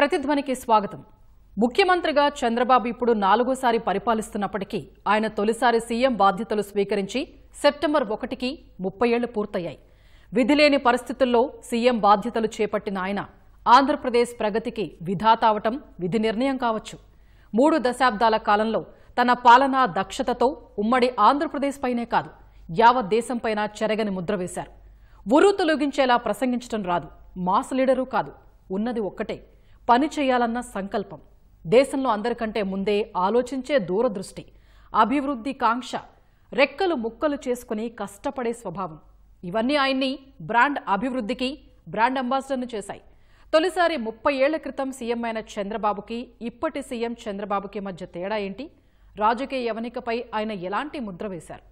ప్రతిధ్వనికి స్వాగతం. ముఖ్యమంత్రిగా చంద్రబాబు ఇప్పుడు 4వ సారి పరిపాలిస్తున్నప్పటికీ ఆయన తొలిసారి సీఎం బాధ్యతలు స్వీకరించి సెప్టెంబర్ 1కి 30 ఏళ్లు పూర్తయ్యాయి. విధిలేని పరిస్థితుల్లో సీఎం బాధ్యతలు చేపట్టిన ఆయన ఆంధ్రప్రదేశ్ ప్రగతికి విధాత అవటం విధి నిర్ణయం కావచ్చు. 3 దశాబ్దాల కాలంలో తన పాలనా దక్షతతో ఉమ్మడి ఆంధ్రప్రదేశ్ పైనే కాదు యావత్ దేశంపైన చెరగని ముద్ర వేశారు. ఉరు తొలగించేలా ప్రసంగించడం రాదు, మాస్ లీడరు కాదు, ఉన్నది ఒక్కటే పని చేయాలన్న సంకల్పం, దేశంలో అందరికంటే ముందే ఆలోచించే దూరదృష్టి, అభివృద్ధి కాంక్ష, రెక్కలు ముక్కలు చేసుకుని కష్టపడే స్వభావం ఇవన్నీ ఆయన్ని బ్రాండ్ అభివృద్ధికి బ్రాండ్ అంబాసిడర్ను చేశాయి. తొలిసారి 30 ఏళ్ల క్రితం సీఎం అయిన చంద్రబాబుకి ఇప్పటి సీఎం చంద్రబాబుకి మధ్య తేడా ఏంటి? రాజకీయ యవనికపై ఆయన ఎలాంటి ముద్ర వేశారు?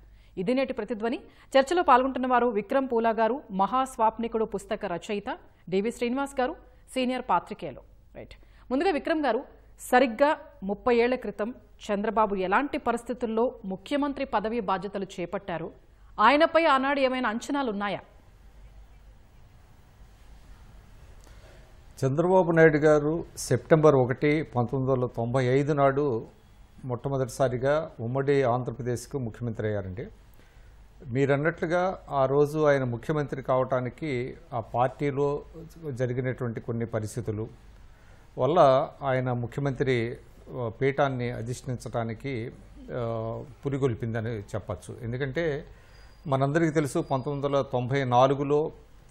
ఇది నేటి ప్రతిధ్వని. చర్చలో పాల్గొంటున్న వారు విక్రమ్ పూలా గారు, మహాస్వాప్నికుడు పుస్తక రచయిత, డివి శ్రీనివాస్ గారు, సీనియర్ పాత్రికేయులు. రైట్, ముందుగా విక్రమ్ గారు, సరిగ్గా 30 ఏళ్ల క్రితం చంద్రబాబు ఎలాంటి పరిస్థితుల్లో ముఖ్యమంత్రి పదవి బాధ్యతలు చేపట్టారు? ఆయనపై ఆనాడు ఏమైనా అంచనాలున్నాయా? చంద్రబాబు నాయుడు గారు సెప్టెంబర్ 1, 1995 నాడు మొట్టమొదటిసారిగా ఉమ్మడి ఆంధ్రప్రదేశ్కు ముఖ్యమంత్రి అయ్యారండి. మీరన్నట్లుగా ఆ రోజు ఆయన ముఖ్యమంత్రి కావటానికి ఆ పార్టీలో జరిగినటువంటి కొన్ని పరిస్థితులు వల్ల ఆయన ముఖ్యమంత్రి పీఠాన్ని అధిష్ఠించడానికి పురిగొల్పిందని చెప్పచ్చు. ఎందుకంటే మనందరికీ తెలుసు 1994లో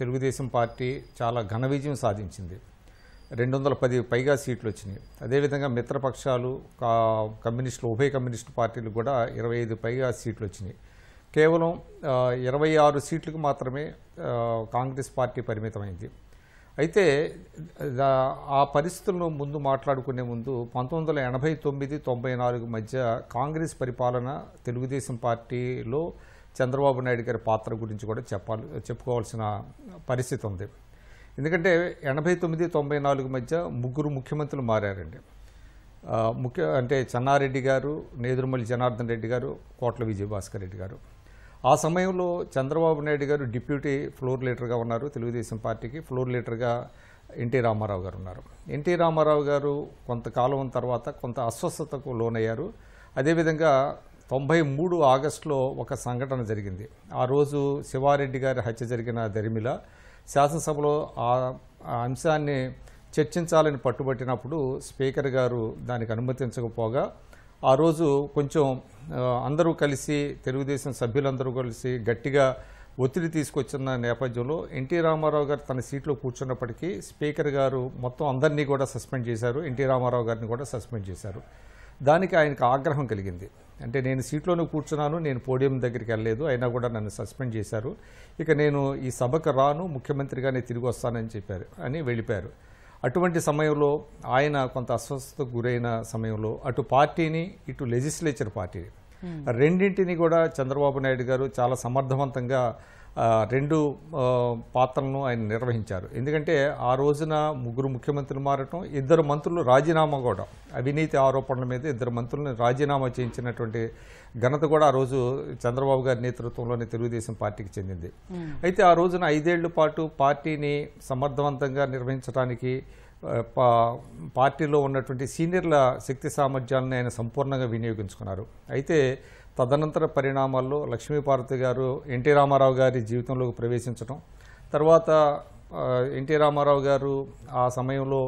తెలుగుదేశం పార్టీ చాలా ఘన విజయం సాధించింది. 210 పైగా సీట్లు వచ్చినాయి. అదేవిధంగా మిత్రపక్షాలు కమ్యూనిస్టులు, ఉభయ కమ్యూనిస్టు పార్టీలు కూడా 25 పైగా సీట్లు వచ్చినాయి. కేవలం 26 సీట్లకు మాత్రమే కాంగ్రెస్ పార్టీ పరిమితమైంది. అయితే ఆ పరిస్థితులను ముందు మాట్లాడుకునే ముందు 1989-94 మధ్య కాంగ్రెస్ పరిపాలన, తెలుగుదేశం పార్టీలో చంద్రబాబు నాయుడు గారి పాత్ర గురించి కూడా చెప్పుకోవాల్సిన పరిస్థితి ఉంది. ఎందుకంటే 89-94 మధ్య 3 ముఖ్యమంత్రులు మారారండి. అంటే చెన్నారెడ్డి గారు, నేదురుమల్లి జనార్దన్ రెడ్డి గారు, కోట్ల విజయభాస్కర్ రెడ్డి గారు. ఆ సమయంలో చంద్రబాబు నాయుడు గారు డిప్యూటీ ఫ్లోర్ లీడర్గా ఉన్నారు. తెలుగుదేశం పార్టీకి ఫ్లోర్ లీడర్గా ఎన్టీ రామారావు గారు ఉన్నారు. ఎన్టీ రామారావు గారు కొంతకాలం తర్వాత కొంత అస్వస్థతకు లోనయ్యారు. అదేవిధంగా 93 ఆగస్టులో ఒక సంఘటన జరిగింది. ఆ రోజు శివారెడ్డి గారి హత్య జరిగిన దరిమిల శాసనసభలో ఆ అంశాన్ని చర్చించాలని పట్టుబట్టినప్పుడు స్పీకర్ గారు దానికి అనుమతించకపోగా ఆ రోజు కొంచెం అందరూ కలిసి, తెలుగుదేశం సభ్యులందరూ కలిసి గట్టిగా ఒత్తిడి తీసుకొచ్చిన నేపథ్యంలో ఎన్టీ రామారావు గారు తన సీట్లో కూర్చున్నప్పటికీ స్పీకర్ గారు మొత్తం అందరినీ కూడా సస్పెండ్ చేశారు. ఎన్టీ రామారావు గారిని కూడా సస్పెండ్ చేశారు. దానికి ఆయనకు ఆగ్రహం కలిగింది. అంటే నేను సీట్లోనే కూర్చున్నాను, నేను పోడియం దగ్గరికి వెళ్ళలేదు, అయినా కూడా నన్ను సస్పెండ్ చేశారు, ఇక నేను ఈ సభకు రాను, ముఖ్యమంత్రిగానే తిరిగి వస్తానని చెప్పారు అని వెళ్ళిపోయారు. అటువంటి సమయంలో ఆయన కొంత అస్వస్థతకు గురైన సమయంలో అటు పార్టీని, ఇటు లెజిస్లేచర్ పార్టీని రెండింటిని కూడా చంద్రబాబు నాయుడు గారు చాలా సమర్థవంతంగా 2 పాత్రలను ఆయన నిర్వహించారు. ఎందుకంటే ఆ రోజున 3 ముఖ్యమంత్రులు మారటం, 2 మంత్రులు రాజీనామా కూడా, అవినీతి ఆరోపణల మీద 2 మంత్రులను రాజీనామా చేయించినటువంటి ఘనత కూడా ఆ రోజు చంద్రబాబు గారి నేతృత్వంలోని తెలుగుదేశం పార్టీకి చెందింది. అయితే ఆ రోజున 5 ఏళ్ల పాటు పార్టీని సమర్థవంతంగా నిర్వహించడానికి పార్టీలో ఉన్నటువంటి సీనియర్ల శక్తి సామర్థ్యాలను ఆయన సంపూర్ణంగా వినియోగించుకున్నారు. అయితే తదనంతర పరిణామాల్లో లక్ష్మీపార్వతి గారు ఎన్టీ రామారావు గారి జీవితంలోకి ప్రవేశించడం, తర్వాత ఎన్టీ రామారావు గారు ఆ సమయంలో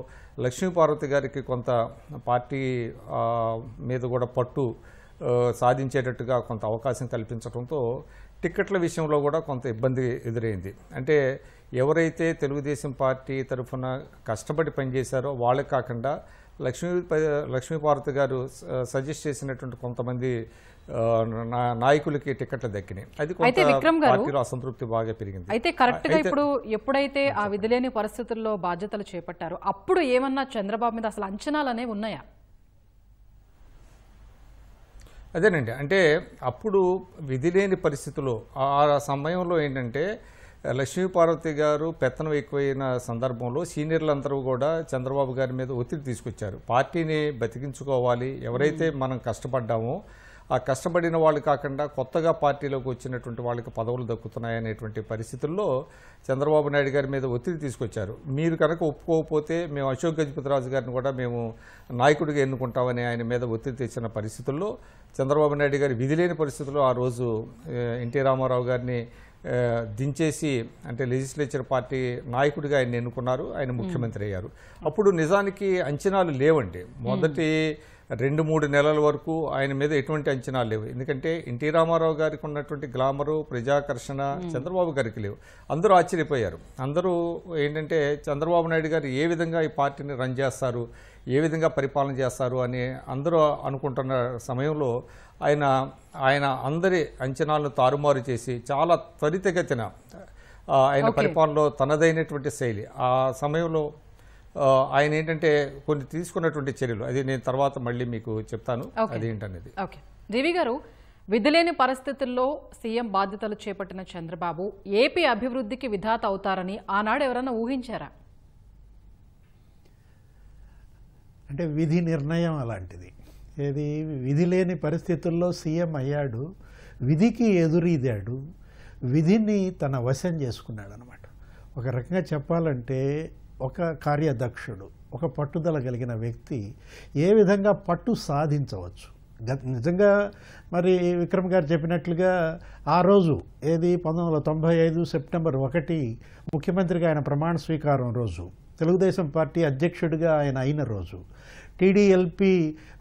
లక్ష్మీపార్వతి గారికి కొంత పార్టీ మీద కూడా పట్టు సాధించేటట్టుగా కొంత అవకాశం కల్పించడంతో టిక్కెట్ల విషయంలో కూడా కొంత ఇబ్బంది ఎదురైంది. అంటే ఎవరైతే తెలుగుదేశం పార్టీ తరఫున కష్టపడి పనిచేశారో వాళ్ళకి కాకుండా లక్ష్మీపార్వతి గారు సజెస్ట్ చేసినటువంటి కొంతమంది నాయకులకి టికెట్లు దక్కినాయి. అది పార్టీలో అసంతృప్తి బాగా పెరిగింది. అయితే కరెక్ట్ గా ఇప్పుడు ఎప్పుడైతే ఆ విధిలేని పరిస్థితుల్లో బాధ్యతలు చేపట్టారో అప్పుడు ఏమన్నా చంద్రబాబు మీద అసలు అంచనాలు అనేవి ఉన్నాయా? అదేనండి, అంటే అప్పుడు విధిలేని పరిస్థితుల్లో ఆ సమయంలో ఏంటంటే లక్ష్మీపార్వతి గారు పెత్తనం ఎక్కువైన సందర్భంలో సీనియర్లందరూ కూడా చంద్రబాబు గారి మీద ఒత్తిడి తీసుకొచ్చారు. పార్టీని బతికించుకోవాలి, ఎవరైతే మనం కష్టపడ్డామో ఆ కష్టపడిన వాళ్ళు కాకుండా కొత్తగా పార్టీలోకి వచ్చినటువంటి వాళ్ళకి పదవులు దక్కుతున్నాయనేటువంటి పరిస్థితుల్లో చంద్రబాబు నాయుడు గారి మీద ఒత్తిడి తీసుకొచ్చారు. మీరు కనుక ఒప్పుకోకపోతే మేము అశోక్ గజపతిరాజు గారిని కూడా మేము నాయకుడిగా ఎన్నుకుంటామని ఆయన మీద ఒత్తిడి తెచ్చిన పరిస్థితుల్లో చంద్రబాబు నాయుడు గారి విధిలేని పరిస్థితుల్లో ఆ రోజు ఎన్టీ రామారావు గారిని దించేసి అంటే లెజిస్లేచర్ పార్టీ నాయకుడిగా ఆయన ఎన్నుకున్నారు. ఆయన ముఖ్యమంత్రి అయ్యారు. అప్పుడు నిజానికి అంచనాలు లేవండి. మొదటి 2-3 నెలల వరకు ఆయన మీద ఎటువంటి అంచనాలు లేవు. ఎందుకంటే ఎన్టీ రామారావు గారికి ఉన్నటువంటి గ్లామరు, ప్రజాకర్షణ చంద్రబాబు గారికి లేవు. అందరూ ఆశ్చర్యపోయారు. అందరూ ఏంటంటే చంద్రబాబు నాయుడు గారు ఏ విధంగా ఈ పార్టీని రన్ చేస్తారు, ఏ విధంగా పరిపాలన చేస్తారు అని అందరూ అనుకుంటున్న సమయంలో ఆయన అందరి అంచనాలను తారుమారు చేసి చాలా త్వరితగతిన ఆయన పరిపాలనలో తనదైనటువంటి శైలి ఆ సమయంలో ఆయన ఏంటంటే కొన్ని తీసుకున్నటువంటి చర్యలు అది నేను తర్వాత మళ్ళీ మీకు చెప్తాను అదేంటనేది. ఓకే జీవి గారు, విధిలేని పరిస్థితుల్లో సీఎం బాధ్యతలు చేపట్టిన చంద్రబాబు ఏపీ అభివృద్ధికి విధాత అవుతారని ఆనాడు ఎవరైనా ఊహించారా? అంటే విధి నిర్ణయం అలాంటిది. ఏది విధి లేని పరిస్థితుల్లో సీఎం అయ్యాడు, విధికి ఎదురీదాడు, విధిని తన వశం చేసుకున్నాడు అనమాట. ఒక రకంగా చెప్పాలంటే ఒక కార్యదక్షుడు, ఒక పట్టుదల కలిగిన వ్యక్తి ఏ విధంగా పట్టు సాధించవచ్చు. నిజంగా మరి విక్రమ్ గారు చెప్పినట్లుగా ఆ రోజు ఏది 1995 సెప్టెంబర్ 1 ముఖ్యమంత్రిగా ఆయన ప్రమాణ స్వీకారం రోజు, తెలుగుదేశం పార్టీ అధ్యక్షుడిగా ఆయన అయిన రోజు, టీడీఎల్పీ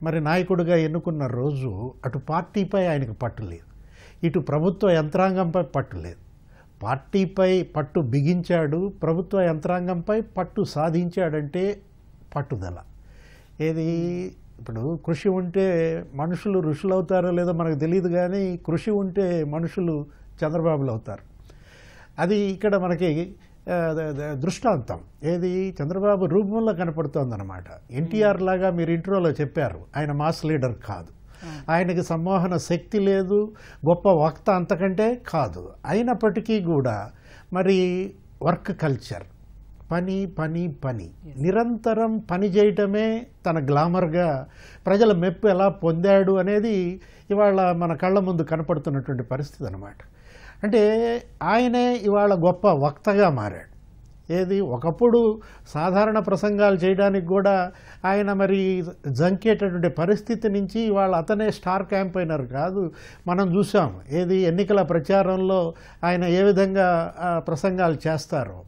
మరి నాయకుడిగా ఎన్నుకున్న రోజు అటు పార్టీపై ఆయనకు పట్టు లేదు, ఇటు ప్రభుత్వ యంత్రాంగంపై పట్టు లేదు. పార్టీపై పట్టు బిగించాడు, ప్రభుత్వ యంత్రాంగంపై పట్టు సాధించాడంటే పట్టుదల. ఏది ఇప్పుడు కృషి ఉంటే మనుషులు ఋషులు అవుతారో లేదో మనకు తెలియదు, కానీ కృషి ఉంటే మనుషులు చంద్రబాబులు అవుతారు. అది ఇక్కడ మనకి దృష్టాంతం. ఏది చంద్రబాబు రూపంలో కనపడుతోందన్నమాట. ఎన్టీఆర్ లాగా మీరు ఇంట్రోలో చెప్పారు, ఆయన మాస్ లీడర్ కాదు, ఆయనకి సంమోహన శక్తి లేదు, గొప్ప వక్త అంతకంటే కాదు. అయినప్పటికీ కూడా మరి వర్క్ కల్చర్, పని పని పని, నిరంతరం పని చేయటమే తన గ్లామర్గా ప్రజల మెప్పు ఎలా పొందాడు అనేది ఇవాళ మన కళ్ళ ముందు కనపడుతున్నటువంటి పరిస్థితి అన్నమాట. అంటే ఆయనే ఇవాళ గొప్ప వక్తగా మారాడు. ఏది ఒకప్పుడు సాధారణ ప్రసంగాలు చేయడానికి కూడా ఆయన మరి జంకేటటువంటి పరిస్థితి నుంచి ఇవాళ అతనే స్టార్ క్యాంపెయినర్ కాదు. మనం చూసాం ఏది ఎన్నికల ప్రచారంలో ఆయన ఏ విధంగా ప్రసంగాలు చేస్తారో.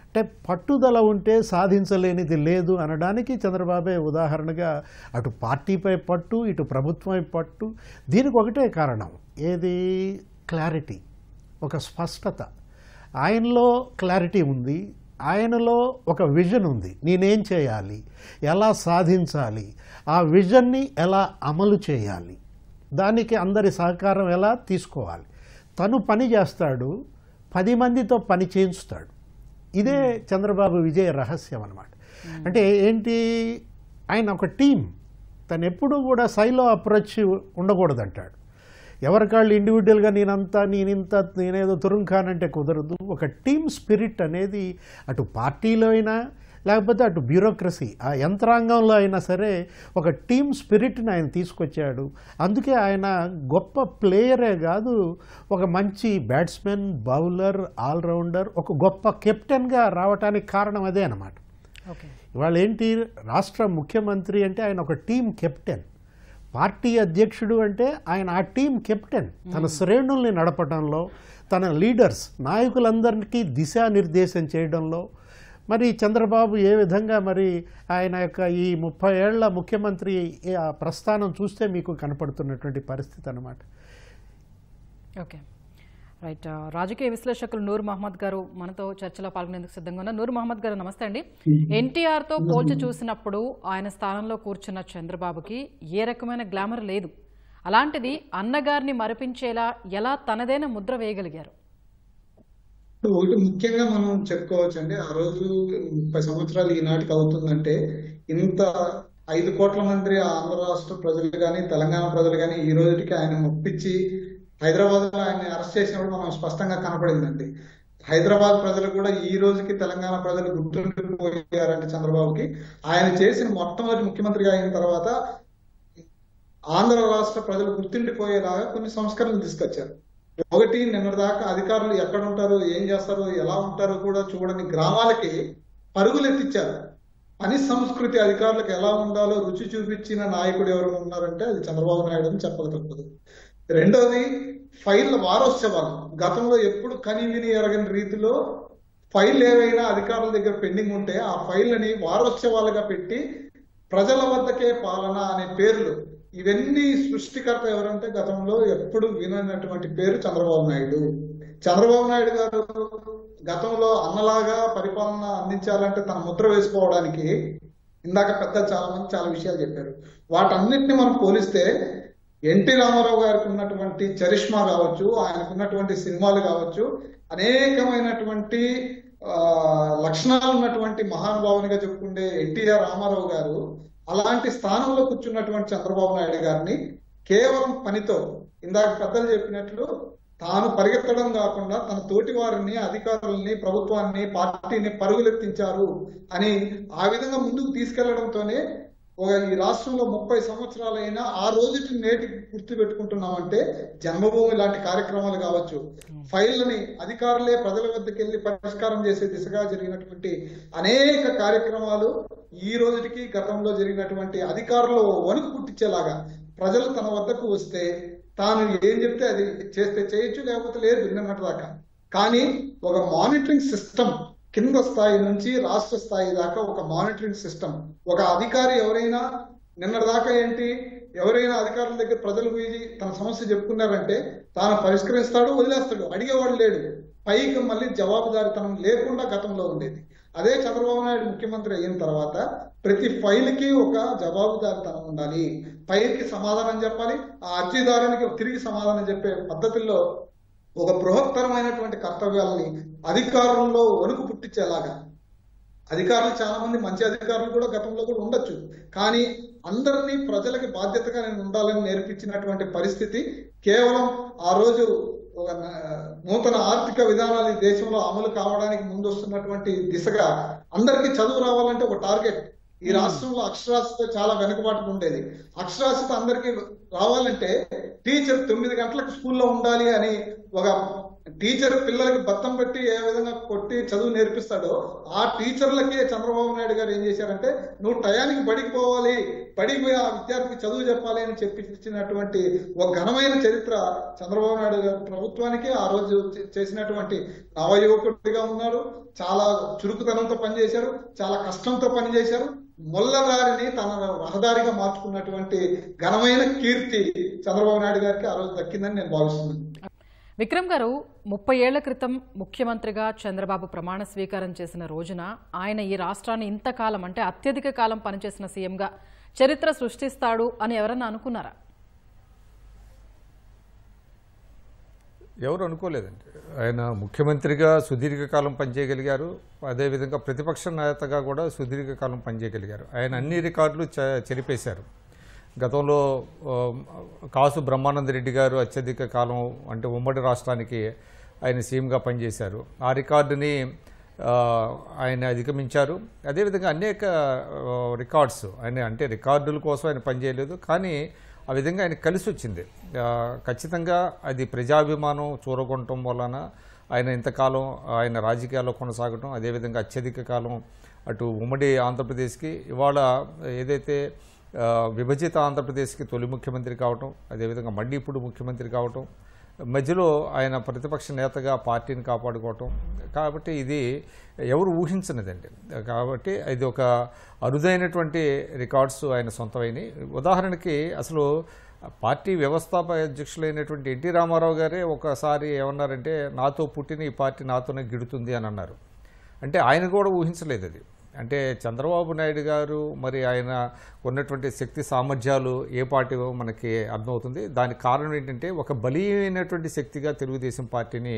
అంటే పట్టుదల ఉంటే సాధించలేనిది లేదు అనడానికి చంద్రబాబే ఉదాహరణగా. అటు పార్టీపై పట్టు, ఇటు ప్రభుత్వమై పట్టు. దీనికి ఒకటే కారణం, ఏది క్లారిటీ, ఒక స్పష్టత. ఆయనలో క్లారిటీ ఉంది, ఆయనలో ఒక విజన్ ఉంది. నేనేం చేయాలి, ఎలా సాధించాలి, ఆ విజన్ని ఎలా అమలు చేయాలి, దానికి అందరి సహకారం ఎలా తీసుకోవాలి. తను పని చేస్తాడు, 10 మందితో పని చేయించుతాడు. ఇదే చంద్రబాబు విజయ రహస్యం అన్నమాట. అంటే ఏంటి, ఆయన ఒక టీం. తను ఎప్పుడూ కూడా సైలో అప్రోచ్ ఉండకూడదంటాడు. ఎవరికాళ్ళు ఇండివిజువల్గా నేనింత నేనేదో తురుంఖానంటే కుదరదు. ఒక టీమ్ స్పిరిట్ అనేది అటు పార్టీలో అయినా లేకపోతే అటు బ్యూరోక్రసీ ఆ యంత్రాంగంలో అయినా సరే ఒక టీమ్ స్పిరిట్ని ఆయన తీసుకొచ్చాడు. అందుకే ఆయన గొప్ప ప్లేయరే కాదు, ఒక మంచి బ్యాట్స్మెన్, బౌలర్, ఆల్రౌండర్, ఒక గొప్ప కెప్టెన్గా రావడానికి కారణం అదే అన్నమాట. ఇవాళ ఏంటి, రాష్ట్ర ముఖ్యమంత్రి అంటే ఆయన ఒక టీం కెప్టెన్, పార్టీ అధ్యక్షుడు అంటే ఆయన ఆ టీం కెప్టెన్. తన శ్రేణుల్ని నడపడంలో, తన లీడర్స్ నాయకులందరికీ దిశానిర్దేశం చేయడంలో మరి చంద్రబాబు ఏ విధంగా మరి ఆయన యొక్క ఈ 30 ఏళ్ల ముఖ్యమంత్రి ప్రస్థానం చూస్తే మీకు కనపడుతున్నటువంటి పరిస్థితి అన్నమాట. Okay right. రాజకీయ విశ్లేషకులు నూర్ మహమ్మద్ గారు మనతో చర్చలో పాల్గొనేందుకు సిద్ధంగా ఉన్నారు. నూర్ మహమ్మద్ గారు నమస్తే అండి. ఎన్టీఆర్తో పోల్చి చూసినప్పుడు ఆయన స్థానంలో కూర్చున్న చంద్రబాబుకి ఏ రకమైన గ్లామర్ లేదు. అలాంటిది అన్నగారిని మరిపించేలా ఎలా తనదైన ముద్ర వేయగలిగారు? ఒకటి ముఖ్యంగా మనం చెప్పుకోవచ్చు అండి, ఆ రోజు 30 సంవత్సరాలు ఈనాటికి అవుతుందంటే ఇంత 5 కోట్ల మంది ఆంధ్ర రాష్ట్ర ప్రజలు కానీ తెలంగాణ ప్రజలు కానీ ఈ రోజుకి ఆయన ఒప్పించి హైదరాబాద్ లో ఆయన అరెస్ట్ చేసినప్పుడు మనం స్పష్టంగా కనపడిందండి. హైదరాబాద్ ప్రజలు కూడా ఈ రోజుకి తెలంగాణ ప్రజలు గుర్తుండిపోయారంటే చంద్రబాబుకి ఆయన చేసిన మొట్టమొదటి ముఖ్యమంత్రిగా అయిన తర్వాత ఆంధ్ర రాష్ట్ర ప్రజలు గుర్తుండిపోయేలాగా కొన్ని సంస్కరణలు తీసుకొచ్చారు. ఒకటి, నిన్నటిదాకా అధికారులు ఎక్కడ ఉంటారో, ఏం చేస్తారో, ఎలా ఉంటారో కూడా చూడని గ్రామాలకి పరుగులు ఎత్తిచ్చారు. పని సంస్కృతి అధికారులకు ఎలా ఉండాలో రుచి చూపించిన నాయకుడు ఎవరు ఉన్నారంటే అది చంద్రబాబు నాయుడు అని చెప్పక తప్పదు. రెండోది, ఫైళ్ళ వారోత్సవాలు. గతంలో ఎప్పుడు కని విని ఎరగని రీతిలో ఫైల్ ఏవైనా అధికారుల దగ్గర పెండింగ్ ఉంటే ఆ ఫైళ్ళని వారోత్సవాలుగా పెట్టి ప్రజల వద్దకే పాలన అనే పేర్లు, ఇవన్నీ సృష్టికర్త ఎవరంటే గతంలో ఎప్పుడు విననటువంటి పేరు చంద్రబాబు నాయుడు. చంద్రబాబు నాయుడు గారు గతంలో అన్నలాగా పరిపాలన అందించాలంటే తన ముద్ర వేసుకోవడానికి ఇందాక చాలా మంది చాలా విషయాలు చెప్పారు. వాటన్నిటిని మనం పోలిస్తే ఎన్టీ రామారావు గారికి ఉన్నటువంటి చరిష్మా కావచ్చు, ఆయనకు ఉన్నటువంటి సినిమాలు కావచ్చు, అనేకమైనటువంటి లక్షణాలు ఉన్నటువంటి మహానుభావునిగా చెప్పుకుంటే ఎన్టీఆర్ రామారావు గారు అలాంటి స్థానంలో కూర్చున్నటువంటి చంద్రబాబు నాయుడు గారిని కేవలం పనితో, ఇందాక పెద్దలు చెప్పినట్లు తాను పరిగెత్తడం కాకుండా తన తోటి వారిని, అధికారుల్ని, ప్రభుత్వాన్ని, పార్టీని పరుగులెత్తించారు అని ఆ విధంగా ముందుకు తీసుకెళ్లడంతోనే ఈ రాష్ట్రంలో 30 సంవత్సరాలైనా ఆ రోజుకి నేటికి గుర్తు పెట్టుకుంటున్నామంటే జన్మభూమి లాంటి కార్యక్రమాలు కావచ్చు, ఫైళ్ళని అధికారులే ప్రజల వద్దకు వెళ్లి పరిష్కారం చేసే దిశగా జరిగినటువంటి అనేక కార్యక్రమాలు ఈ రోజుకి గతంలో జరిగినటువంటి అధికారులు వణుకు పుట్టించేలాగా ప్రజలు తన వద్దకు వస్తే తాను ఏం చెప్తే అది చేస్తే చేయొచ్చు, లేకపోతే లేదు విన్నట్టు దాకా. కానీ ఒక మానిటరింగ్ సిస్టమ్ కింద స్థాయి నుంచి రాష్ట్ర స్థాయి దాకా ఒక మానిటరింగ్ సిస్టమ్, ఒక అధికారి ఎవరైనా నిన్నటిదాకా ఏంటి, ఎవరైనా అధికారుల దగ్గర ప్రజలు పోయి తన సమస్య చెప్పుకున్నారంటే తాను పరిష్కరిస్తాడు, వదిలేస్తాడు, అడిగేవాడు లేడు. పైకి మళ్ళీ జవాబుదారితనం లేకుండా గతంలో ఉండేది. అదే చంద్రబాబు నాయుడు ముఖ్యమంత్రి అయిన తర్వాత ప్రతి ఫైల్కి ఒక జవాబుదారితనం ఉండాలి, పైకి సమాధానం చెప్పాలి, ఆ అర్జీదారునికి తిరిగి సమాధానం చెప్పే పద్ధతుల్లో ఒక బృహత్తరమైనటువంటి కర్తవ్యాలని అధికారుల్లో వణుకు పుట్టించేలాగా. అధికారులు చాలా మంది మంచి అధికారులు కూడా గతంలో కూడా ఉండొచ్చు, కానీ అందరినీ ప్రజలకి బాధ్యతగా నేను ఉండాలని నేర్పించినటువంటి పరిస్థితి కేవలం ఆ రోజు ఒక నూతన ఆర్థిక విధానాలు ఈ దేశంలో అమలు కావడానికి ముందు వస్తున్నటువంటి దిశగా అందరికీ చదువు రావాలంటే ఒక టార్గెట్. ఈ రాష్ట్రంలో అక్షరాస్యత చాలా వెనుకబాటు ఉండేది. అక్షరాస్యత అందరికీ రావాలంటే టీచర్ 9 గంటలకు స్కూల్లో ఉండాలి అని ఒక టీచర్ పిల్లలకి బత్తం పెట్టి ఏ విధంగా కొట్టి చదువు నేర్పిస్తాడో ఆ టీచర్లకే చంద్రబాబు నాయుడు గారు ఏం చేశారంటే నువ్వు టయానికి బడికి పోవాలి, బడికి పోయి ఆ విద్యార్థికి చదువు చెప్పాలి అని చెప్పించినటువంటి ఒక ఘనమైన చరిత్ర చంద్రబాబు నాయుడు గారు ప్రభుత్వానికి ఆ రోజు చేసినటువంటి నవయువకుడిగా ఉన్నారు. చాలా చురుకుతనంతో పనిచేశారు, చాలా కష్టంతో పనిచేశారు. మొల్లదారిని తన రహదారిగా మార్చుకున్నటువంటి ఘనమైన కీర్తి చంద్రబాబు నాయుడు గారికి ఆ రోజు దక్కిందని నేను భావిస్తున్నాను. విక్రమ్ గారు, 30 ఏళ్ల క్రితం ముఖ్యమంత్రిగా చంద్రబాబు ప్రమాణ స్వీకారం చేసిన రోజున ఆయన ఈ రాష్ట్రాన్ని ఇంతకాలం అంటే అత్యధిక కాలం పనిచేసిన సీఎంగా చరిత్ర సృష్టిస్తాడు అని ఎవరన్నా అనుకున్నారా? ఎవరు అనుకోలేదండి. ఆయన ముఖ్యమంత్రిగా సుదీర్ఘకాలం పనిచేయగలిగారు, అదేవిధంగా ప్రతిపక్ష నేతగా కూడా సుదీర్ఘకాలం పనిచేయగలిగారు. ఆయన అన్ని రికార్డులు చెరిపేశారు. గతంలో కాసు బ్రహ్మానందరెడ్డి గారు అత్యధిక కాలం అంటే ఉమ్మడి రాష్ట్రానికి ఆయన సీఎంగా పనిచేశారు. ఆ రికార్డుని ఆయన అధిగమించారు. అదేవిధంగా అనేక రికార్డ్స్ ఆయన అంటే రికార్డుల కోసం ఆయన పనిచేయలేదు, కానీ ఆ విధంగా ఆయన కలిసి వచ్చింది. ఖచ్చితంగా అది ప్రజాభిమానం చూరగొనటం వలన ఆయన ఇంతకాలం ఆయన రాజకీయాల్లో కొనసాగటం, అదేవిధంగా అత్యధిక కాలం అటు ఉమ్మడి ఆంధ్రప్రదేశ్కి ఇవాళ ఏదైతే విభజిత ఆంధ్రప్రదేశ్కి తొలి ముఖ్యమంత్రి కావటం, అదేవిధంగా మళ్ళీ ఇప్పుడు ముఖ్యమంత్రి కావటం, మధ్యలో ఆయన ప్రతిపక్ష నేతగా పార్టీని కాపాడుకోవటం. కాబట్టి ఇది ఎవరు ఊహించనిదండి. కాబట్టి ఇది ఒక అరుదైనటువంటి రికార్డ్స్ ఆయన సొంతమైనవి. ఉదాహరణకి అసలు పార్టీ వ్యవస్థాపక అధ్యక్షులైనటువంటి ఎన్టీ రామారావు గారే ఒకసారి ఏమన్నారంటే నాతో పుట్టిన ఈ పార్టీ నాతోనే గిడుతుంది అని అన్నారు. అంటే ఆయన కూడా ఊహించలేదు అది. అంటే చంద్రబాబు నాయుడు గారు మరి ఆయన ఉన్నటువంటి శక్తి సామర్థ్యాలు ఏ పార్టీ మనకి అర్థమవుతుంది. దానికి కారణం ఏంటంటే ఒక బలీయమైనటువంటి శక్తిగా తెలుగుదేశం పార్టీని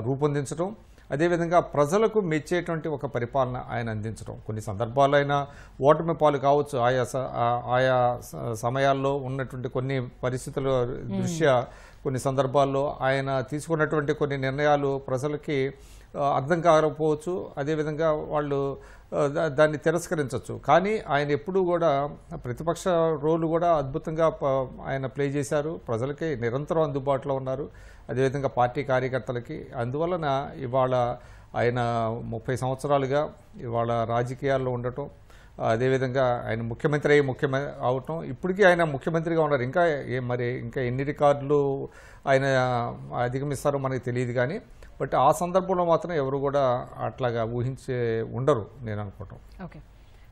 రూపొందించడం, అదేవిధంగా ప్రజలకు మెచ్చేటువంటి ఒక పరిపాలన ఆయన అందించడం. కొన్ని సందర్భాల్లో ఆయన ఓటమి పాలు కావచ్చు, ఆయా సమయాల్లో ఉన్నటువంటి కొన్ని పరిస్థితుల దృష్ట్యా కొన్ని సందర్భాల్లో ఆయన తీసుకున్నటువంటి కొన్ని నిర్ణయాలు ప్రజలకి అర్థం కాకపోవచ్చు, అదేవిధంగా వాళ్ళు దాన్ని తిరస్కరించవచ్చు. కానీ ఆయన ఎప్పుడూ కూడా ప్రతిపక్ష రోలు కూడా అద్భుతంగా ఆయన ప్లే చేశారు. ప్రజలకి నిరంతరం అందుబాటులో ఉన్నారు, అదేవిధంగా పార్టీ కార్యకర్తలకి. అందువలన ఇవాళ ఆయన 30 సంవత్సరాలుగా ఇవాళ రాజకీయాల్లో ఉండటం, అదేవిధంగా ఆయన ముఖ్యమంత్రి అవటం, ఇప్పటికీ ఆయన ముఖ్యమంత్రిగా ఉన్నారు. ఇంకా ఎన్ని రికార్డులు ఆయన అధిగమిస్తారో మనకి తెలియదు. కానీ బట్ ఆ సందర్భంలో మాత్రం ఎవరు కూడా అట్లాగా ఊహించే ఉండరు నేను అనుకోవటం. ఓకే,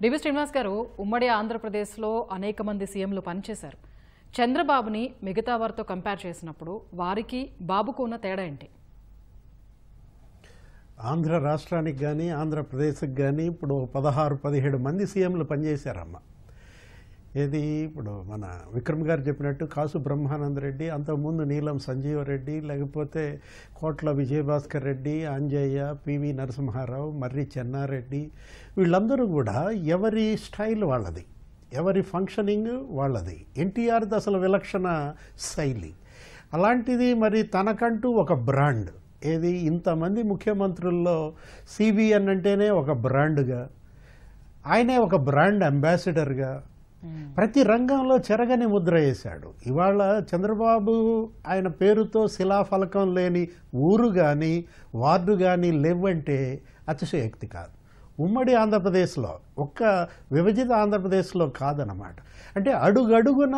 డివి శ్రీనివాస్ గారు, ఉమ్మడి ఆంధ్రప్రదేశ్లో అనేక మంది సీఎంలు పనిచేశారు. చంద్రబాబుని మిగతా వారితో కంపేర్ చేసినప్పుడు వారికి బాబుకు ఉన్న తేడా ఏంటి? ఆంధ్ర రాష్ట్రానికి కానీ ఆంధ్రప్రదేశ్కి కానీ ఇప్పుడు 16-17 మంది సీఎంలు పనిచేశారమ్మ. ఏది ఇప్పుడు మన విక్రమ్ గారు చెప్పినట్టు కాసు బ్రహ్మానంద రెడ్డి, అంతకుముందు నీలం సంజీవరెడ్డి, లేకపోతే కోట్ల విజయభాస్కర్ రెడ్డి, అంజయ్య, పివి నరసింహారావు, మర్రి చెన్నారెడ్డి, వీళ్ళందరూ కూడా ఎవరి స్టైల్ వాళ్ళది, ఎవరి ఫంక్షనింగ్ వాళ్ళది. ఎన్టీఆర్ది అసలు విలక్షణ శైలి. అలాంటిది మరి తనకంటూ ఒక బ్రాండ్, ఏది ఇంతమంది ముఖ్యమంత్రుల్లో సిబిఎన్ అంటేనే ఒక బ్రాండ్గా, ఆయనే ఒక బ్రాండ్ అంబాసిడర్గా ప్రతి రంగంలో చెరగని ముద్ర వేశాడు. ఇవాళ చంద్రబాబు ఆయన పేరుతో శిలాఫలకం లేని ఊరు కానీ వార్డు కానీ లేవంటే అతిశయోక్తి కాదు. ఉమ్మడి ఆంధ్రప్రదేశ్లో, ఒక్క విభజిత ఆంధ్రప్రదేశ్లో కాదన్నమాట. అంటే అడుగడుగున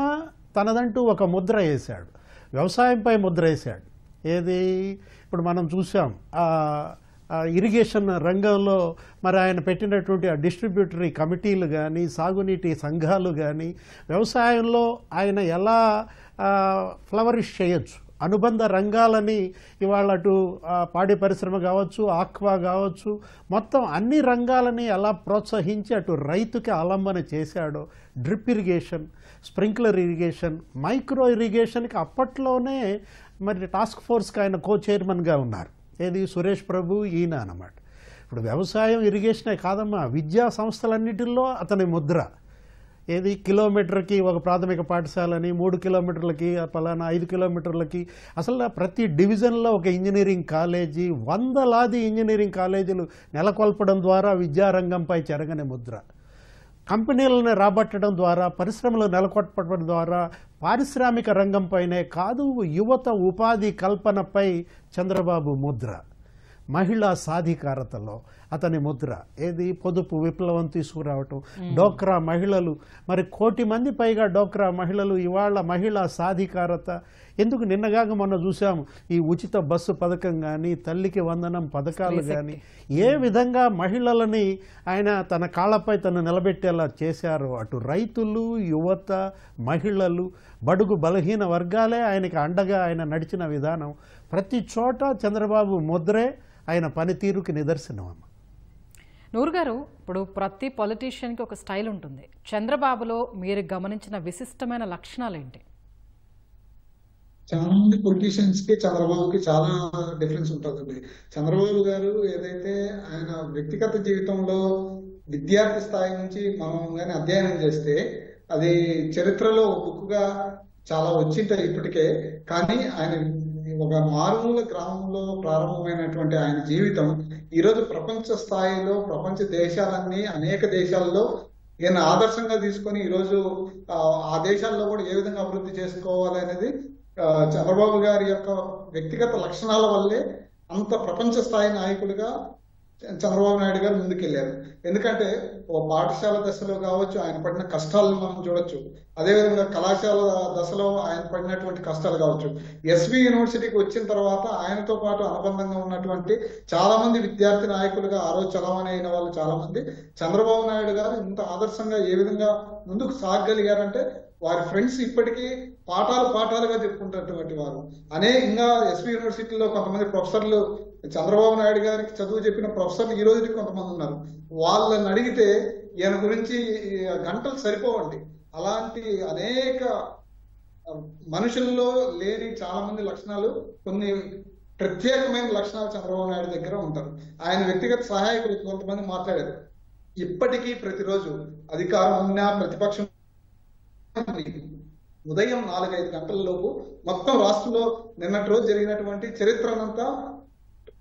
తనదంటూ ఒక ముద్ర వేశాడు. వ్యవసాయంపై ముద్ర వేశాడు. ఏది ఇప్పుడు మనం చూసాం, ఇరిగేషన్ రంగంలో మరి ఆయన పెట్టినటువంటి ఆ డిస్ట్రిబ్యూటరీ కమిటీలు కానీ, సాగునీటి సంఘాలు కానీ, వ్యవసాయంలో ఆయన ఎలా ఫ్లవరిష్ చేయొచ్చు, అనుబంధ రంగాలని ఇవాళ అటు పాడి పరిశ్రమ కావచ్చు, ఆక్వా కావచ్చు, మొత్తం అన్ని రంగాలని ఎలా ప్రోత్సహించి అటు రైతుకి ఆలంబన చేశాడో, drip irrigation, sprinkler irrigation, micro ఇరిగేషన్కి అప్పట్లోనే మరి టాస్క్ ఫోర్స్కి ఆయన కో చైర్మన్గా ఉన్నారు. ఏది సురేష్ ప్రభు, ఈయన అన్నమాట. ఇప్పుడు వ్యవసాయం ఇరిగేషనే కాదమ్మా, విద్యా సంస్థలన్నిటిల్లో అతని ముద్ర. ఏది కిలోమీటర్కి ఒక ప్రాథమిక పాఠశాలని, 3 కిలోమీటర్లకి పలానా, 5 కిలోమీటర్లకి అసలు ప్రతి డివిజన్లో ఒక ఇంజనీరింగ్ కాలేజీ, వందలాది ఇంజనీరింగ్ కాలేజీలు నెలకొల్పడం ద్వారా విద్యారంగంపై చెరగని ముద్ర. కంపెనీలను రాబట్టడం ద్వారా, పరిశ్రమలు నెలకొల్పడం ద్వారా పారిశ్రామిక రంగంపైనే కాదు, యువత ఉపాధి కల్పనపై చంద్రబాబు ముద్ర. మహిళా సాధికారతలో అతని ముద్ర. ఏది పొదుపు విప్లవం తీసుకురావటం, డోక్రా మహిళలు, మరి 1 కోటి మంది పైగా డోక్రా మహిళలు ఇవాళ మహిళా సాధికారత. ఎందుకు నిన్నగాక మొన్న చూసాము ఈ ఉచిత బస్సు పథకం కానీ, తల్లికి వందనం పథకాలు కానీ, ఏ విధంగా మహిళలని ఆయన తన కాళ్ళపై తను నిలబెట్టేలా చేశారో. అటు రైతులు, యువత, మహిళలు, బడుగు బలహీన వర్గాలే ఆయనకి అండగా ఆయన నడిచిన విధానం ప్రతి చోట చంద్రబాబు ముద్రే ఆయన పనితీరుకి నిదర్శనం అమ్మ. నూరు గారు, ఇప్పుడు ప్రతి పొలిటీషియన్కి ఒక స్టైల్ ఉంటుంది. చంద్రబాబులో మీరు గమనించిన విశిష్టమైన లక్షణాలు ఏంటి? చాలా మంది పొలిటీషియన్స్ కి చంద్రబాబుకి చాలా డిఫరెన్స్ ఉంటుందండి. చంద్రబాబు గారు ఏదైతే ఆయన వ్యక్తిగత జీవితంలో విద్యార్థి స్థాయి నుంచి మనం కానీ అధ్యయనం చేస్తే అది చరిత్రలో బుక్గా చాలా వచ్చింటాయి ఇప్పటికే. కానీ ఆయన ఒక మారుమూల గ్రామంలో ప్రారంభమైనటువంటి ఆయన జీవితం ఈరోజు ప్రపంచ స్థాయిలో, ప్రపంచ దేశాలన్నీ, అనేక దేశాల్లో ఈయన ఆదర్శంగా తీసుకొని ఈరోజు ఆ దేశాల్లో కూడా ఏ విధంగా అభివృద్ధి చేసుకోవాలి అనేది చంద్రబాబు గారి యొక్క వ్యక్తిగత లక్షణాల వల్లే అంత ప్రపంచ స్థాయి నాయకుడిగా చంద్రబాబు నాయుడు గారు ముందుకెళ్లారు. ఎందుకంటే ఓ పాఠశాల దశలో కావచ్చు ఆయన పడిన కష్టాలను మనం చూడొచ్చు, అదేవిధంగా కళాశాల దశలో ఆయన పడినటువంటి కష్టాలు కావచ్చు. ఎస్వి యూనివర్సిటీకి వచ్చిన తర్వాత ఆయనతో పాటు అనుబంధంగా ఉన్నటువంటి చాలా మంది విద్యార్థి నాయకులుగా ఆ రోజు చలామణి అయిన వాళ్ళు చాలా మంది చంద్రబాబు నాయుడు గారు ఇంత ఆదర్శంగా ఏ విధంగా ముందుకు సాగగలిగారంటే వారి ఫ్రెండ్స్ ఇప్పటికీ పాఠాలుగా చెప్పుకుంటున్నటువంటి వారు. ఇంకా ఎస్వి యూనివర్సిటీలో కొంతమంది ప్రొఫెసర్లు, చంద్రబాబు నాయుడు గారికి చదువు చెప్పిన ప్రొఫెసర్లు ఈ రోజుకి కొంతమంది ఉన్నారు. వాళ్ళని అడిగితే ఈయన గురించి గంటలు సరిపోవండి. అలాంటి అనేక మనుషుల్లో లేని చాలా మంది లక్షణాలు, కొన్ని ప్రత్యేకమైన లక్షణాలు చంద్రబాబు నాయుడు దగ్గర ఉంటారు. ఆయన వ్యక్తిగత సహాయకులు కొంతమంది మాట్లాడారు. ఇప్పటికీ ప్రతిరోజు అధికారం ఉన్నా ప్రతిపక్షం ఉదయం 4-5 గంటల లోపు మొత్తం రాష్ట్రంలో నిన్నటి రోజు జరిగినటువంటి చరిత్రనంతా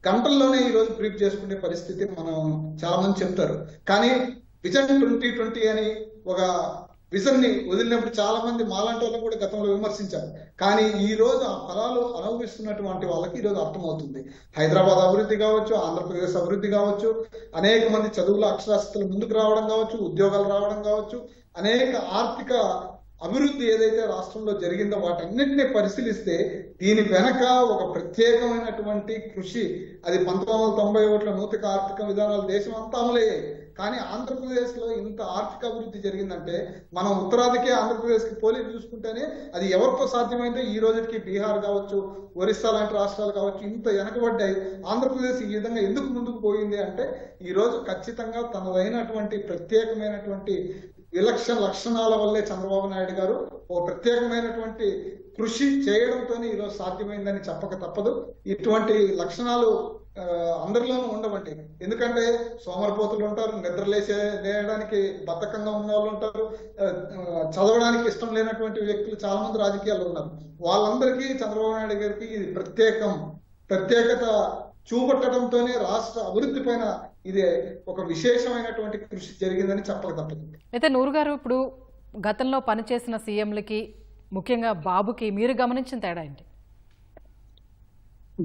గంటల్లోనే ఈ రోజు బ్రీఫ్ చేసుకునే పరిస్థితి మనం చాలా మంది చెప్తారు. కానీ విజన్ 2020 అని ఒక విజన్ ని వదిలినప్పుడు చాలా మంది మాలాంటి వాళ్ళు కూడా గతంలో విమర్శించారు. కానీ ఈ రోజు ఆ ఫలాలు అనుభవిస్తున్నటువంటి వాళ్ళకి ఈ రోజు అర్థమవుతుంది. హైదరాబాద్ అభివృద్ధి కావచ్చు, ఆంధ్రప్రదేశ్ అభివృద్ధి కావచ్చు, అనేక మంది చదువుల అక్షరాస్యతలు ముందుకు రావడం కావచ్చు, ఉద్యోగాలు రావడం కావచ్చు, అనేక ఆర్థిక అభివృద్ధి ఏదైతే రాష్ట్రంలో జరిగిందో వాటన్నిటిని పరిశీలిస్తే దీని వెనక ఒక ప్రత్యేకమైనటువంటి కృషి. అది 1991లో నూతన ఆర్థిక విధానాలు దేశం అంతా అమలయ్యాయి. కానీ ఆంధ్రప్రదేశ్ లో ఇంత ఆర్థిక అభివృద్ధి జరిగిందంటే మనం ఉత్తరాదికి ఆంధ్రప్రదేశ్ కి పోలి చూసుకుంటేనే అది ఎవరితో సాధ్యమైందో ఈ రోజుకి బీహార్ కావచ్చు, ఒరిస్సా లాంటి రాష్ట్రాలు కావచ్చు ఇంత వెనకబడ్డాయి. ఆంధ్రప్రదేశ్ ఈ విధంగా ఎందుకు ముందుకు పోయింది అంటే ఈ రోజు ఖచ్చితంగా తనదైనటువంటి ప్రత్యేకమైనటువంటి విలక్షణ లక్షణాల వల్లే చంద్రబాబు నాయుడు గారు ఒక ప్రత్యేకమైనటువంటి కృషి చేయడంతోనే ఈరోజు సాధ్యమైందని చెప్పక తప్పదు. ఇటువంటి లక్షణాలు అందరిలోనూ ఉండవండి. ఎందుకంటే సోమరిపోతులు ఉంటారు, నిద్రలేయడానికి బద్ధకంగా ఉన్న వాళ్ళు ఉంటారు, చదవడానికి ఇష్టం లేనటువంటి వ్యక్తులు చాలా మంది రాజకీయాల్లో ఉన్నారు. వాళ్ళందరికీ చంద్రబాబు నాయుడు గారికి ఇది ప్రత్యేకత చూపట్టడంతోనే రాష్ట్ర అభివృద్ధి పైన ఇది ఒక విశేషమైనటువంటి కృషి జరిగిందని చెప్పక తప్పదు. అయితే నూరు గారు, ఇప్పుడు గతంలో పనిచేసిన సీఎంలకి ముఖ్యంగా బాబుకి మీరు గమనించిన తేడా ఏంటి?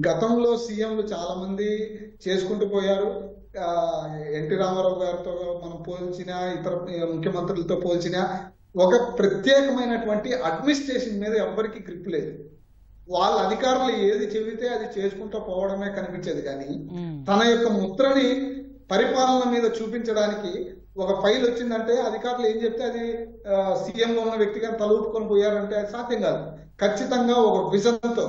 గతంలో సీఎంలు చాలా మంది చేసుకుంటూ పోయారు. ఎన్టీ రామారావు గారితో మనం పోల్చినా, ఇతర ముఖ్యమంత్రులతో పోల్చినా ఒక ప్రత్యేకమైనటువంటి అడ్మినిస్ట్రేషన్ మీద ఎవ్వరికి గ్రిప్ లేదు. వాళ్ళ అధికారులు ఏది చెబితే అది చేసుకుంటూ పోవడమే కనిపించేది. కానీ తన యొక్క ముద్రని పరిపాలన మీద చూపించడానికి ఒక ఫైల్ వచ్చిందంటే అధికారులు ఏం చెప్తే అది సీఎం లో ఉన్న వ్యక్తిగా తలూపుకొని పోయారంటే అది సాధ్యం కాదు. ఖచ్చితంగా ఒక విజన్ తో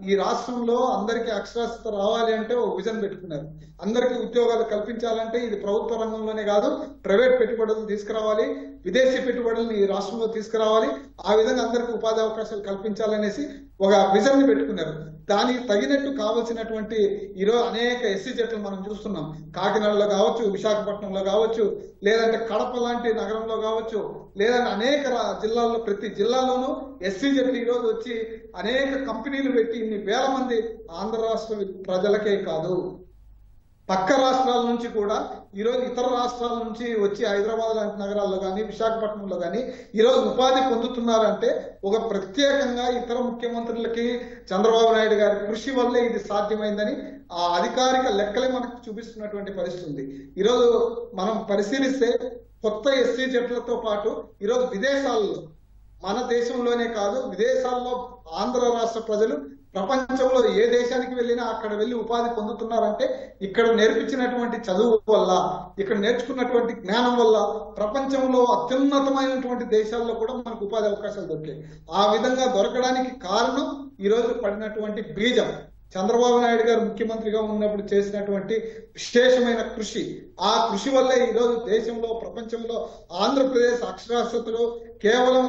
ఈ రాష్ట్రంలో అందరికీ అక్షరాస్యత రావాలి అంటే ఒక విజన్ పెట్టుకున్నారు. అందరికీ ఉద్యోగాలు కల్పించాలంటే ఇది ప్రభుత్వ రంగంలోనే కాదు, ప్రైవేట్ పెట్టుబడులు తీసుకురావాలి, విదేశీ పెట్టుబడులను ఈ రాష్ట్రంలో తీసుకురావాలి, ఆ విధంగా అందరికీ ఉపాధి అవకాశాలు కల్పించాలనేసి ఒక విజన్ ని పెట్టుకున్నారు. దానికి తగినట్టు కావాల్సినటువంటి ఈరోజు అనేక ఎస్సీ జట్లు మనం చూస్తున్నాం. కాకినాడలో కావచ్చు, విశాఖపట్నంలో కావచ్చు, లేదంటే కడప లాంటి నగరంలో కావచ్చు, లేదంటే అనేక జిల్లాల్లో ప్రతి జిల్లాలోనూ ఎస్సీ జట్లు ఈరోజు వచ్చి అనేక కంపెనీలు పెట్టి ఇన్ని వేల మంది ఆంధ్ర రాష్ట్ర ప్రజలకే కాదు పక్క రాష్ట్రాల నుంచి కూడా ఈరోజు ఇతర రాష్ట్రాల నుంచి వచ్చి హైదరాబాద్ లాంటి నగరాల్లో కానీ, విశాఖపట్నంలో కానీ ఈరోజు ఉపాధి పొందుతున్నారంటే ఒక ప్రత్యేకంగా ఇతర ముఖ్యమంత్రులకి చంద్రబాబు నాయుడు గారి కృషి వల్లే ఇది సాధ్యమైందని ఆ అధికారిక లెక్కలే మనకు చూపిస్తున్నటువంటి పరిస్థితి ఉంది. ఈరోజు మనం పరిశీలిస్తే కొత్త ఎస్సీ జట్లతో పాటు ఈరోజు విదేశాల్లో, మన దేశంలోనే కాదు విదేశాల్లో ఆంధ్ర రాష్ట్ర ప్రజలు ప్రపంచంలో ఏ దేశానికి వెళ్ళినా అక్కడ వెళ్ళి ఉపాధి పొందుతున్నారంటే ఇక్కడ నేర్పించినటువంటి చదువు వల్ల, ఇక్కడ నేర్చుకున్నటువంటి జ్ఞానం వల్ల ప్రపంచంలో అత్యున్నతమైనటువంటి దేశాల్లో కూడా మనకు ఉపాధి అవకాశాలు దొరికాయి. ఆ విధంగా దొరకడానికి కారణం ఈరోజు పడినటువంటి బీజం చంద్రబాబు నాయుడు గారు ముఖ్యమంత్రిగా ఉన్నప్పుడు చేసినటువంటి విశేషమైన కృషి. ఆ కృషి వల్లే ఈరోజు దేశంలో, ప్రపంచంలో ఆంధ్రప్రదేశ్ అక్షరాస్యతలో కేవలం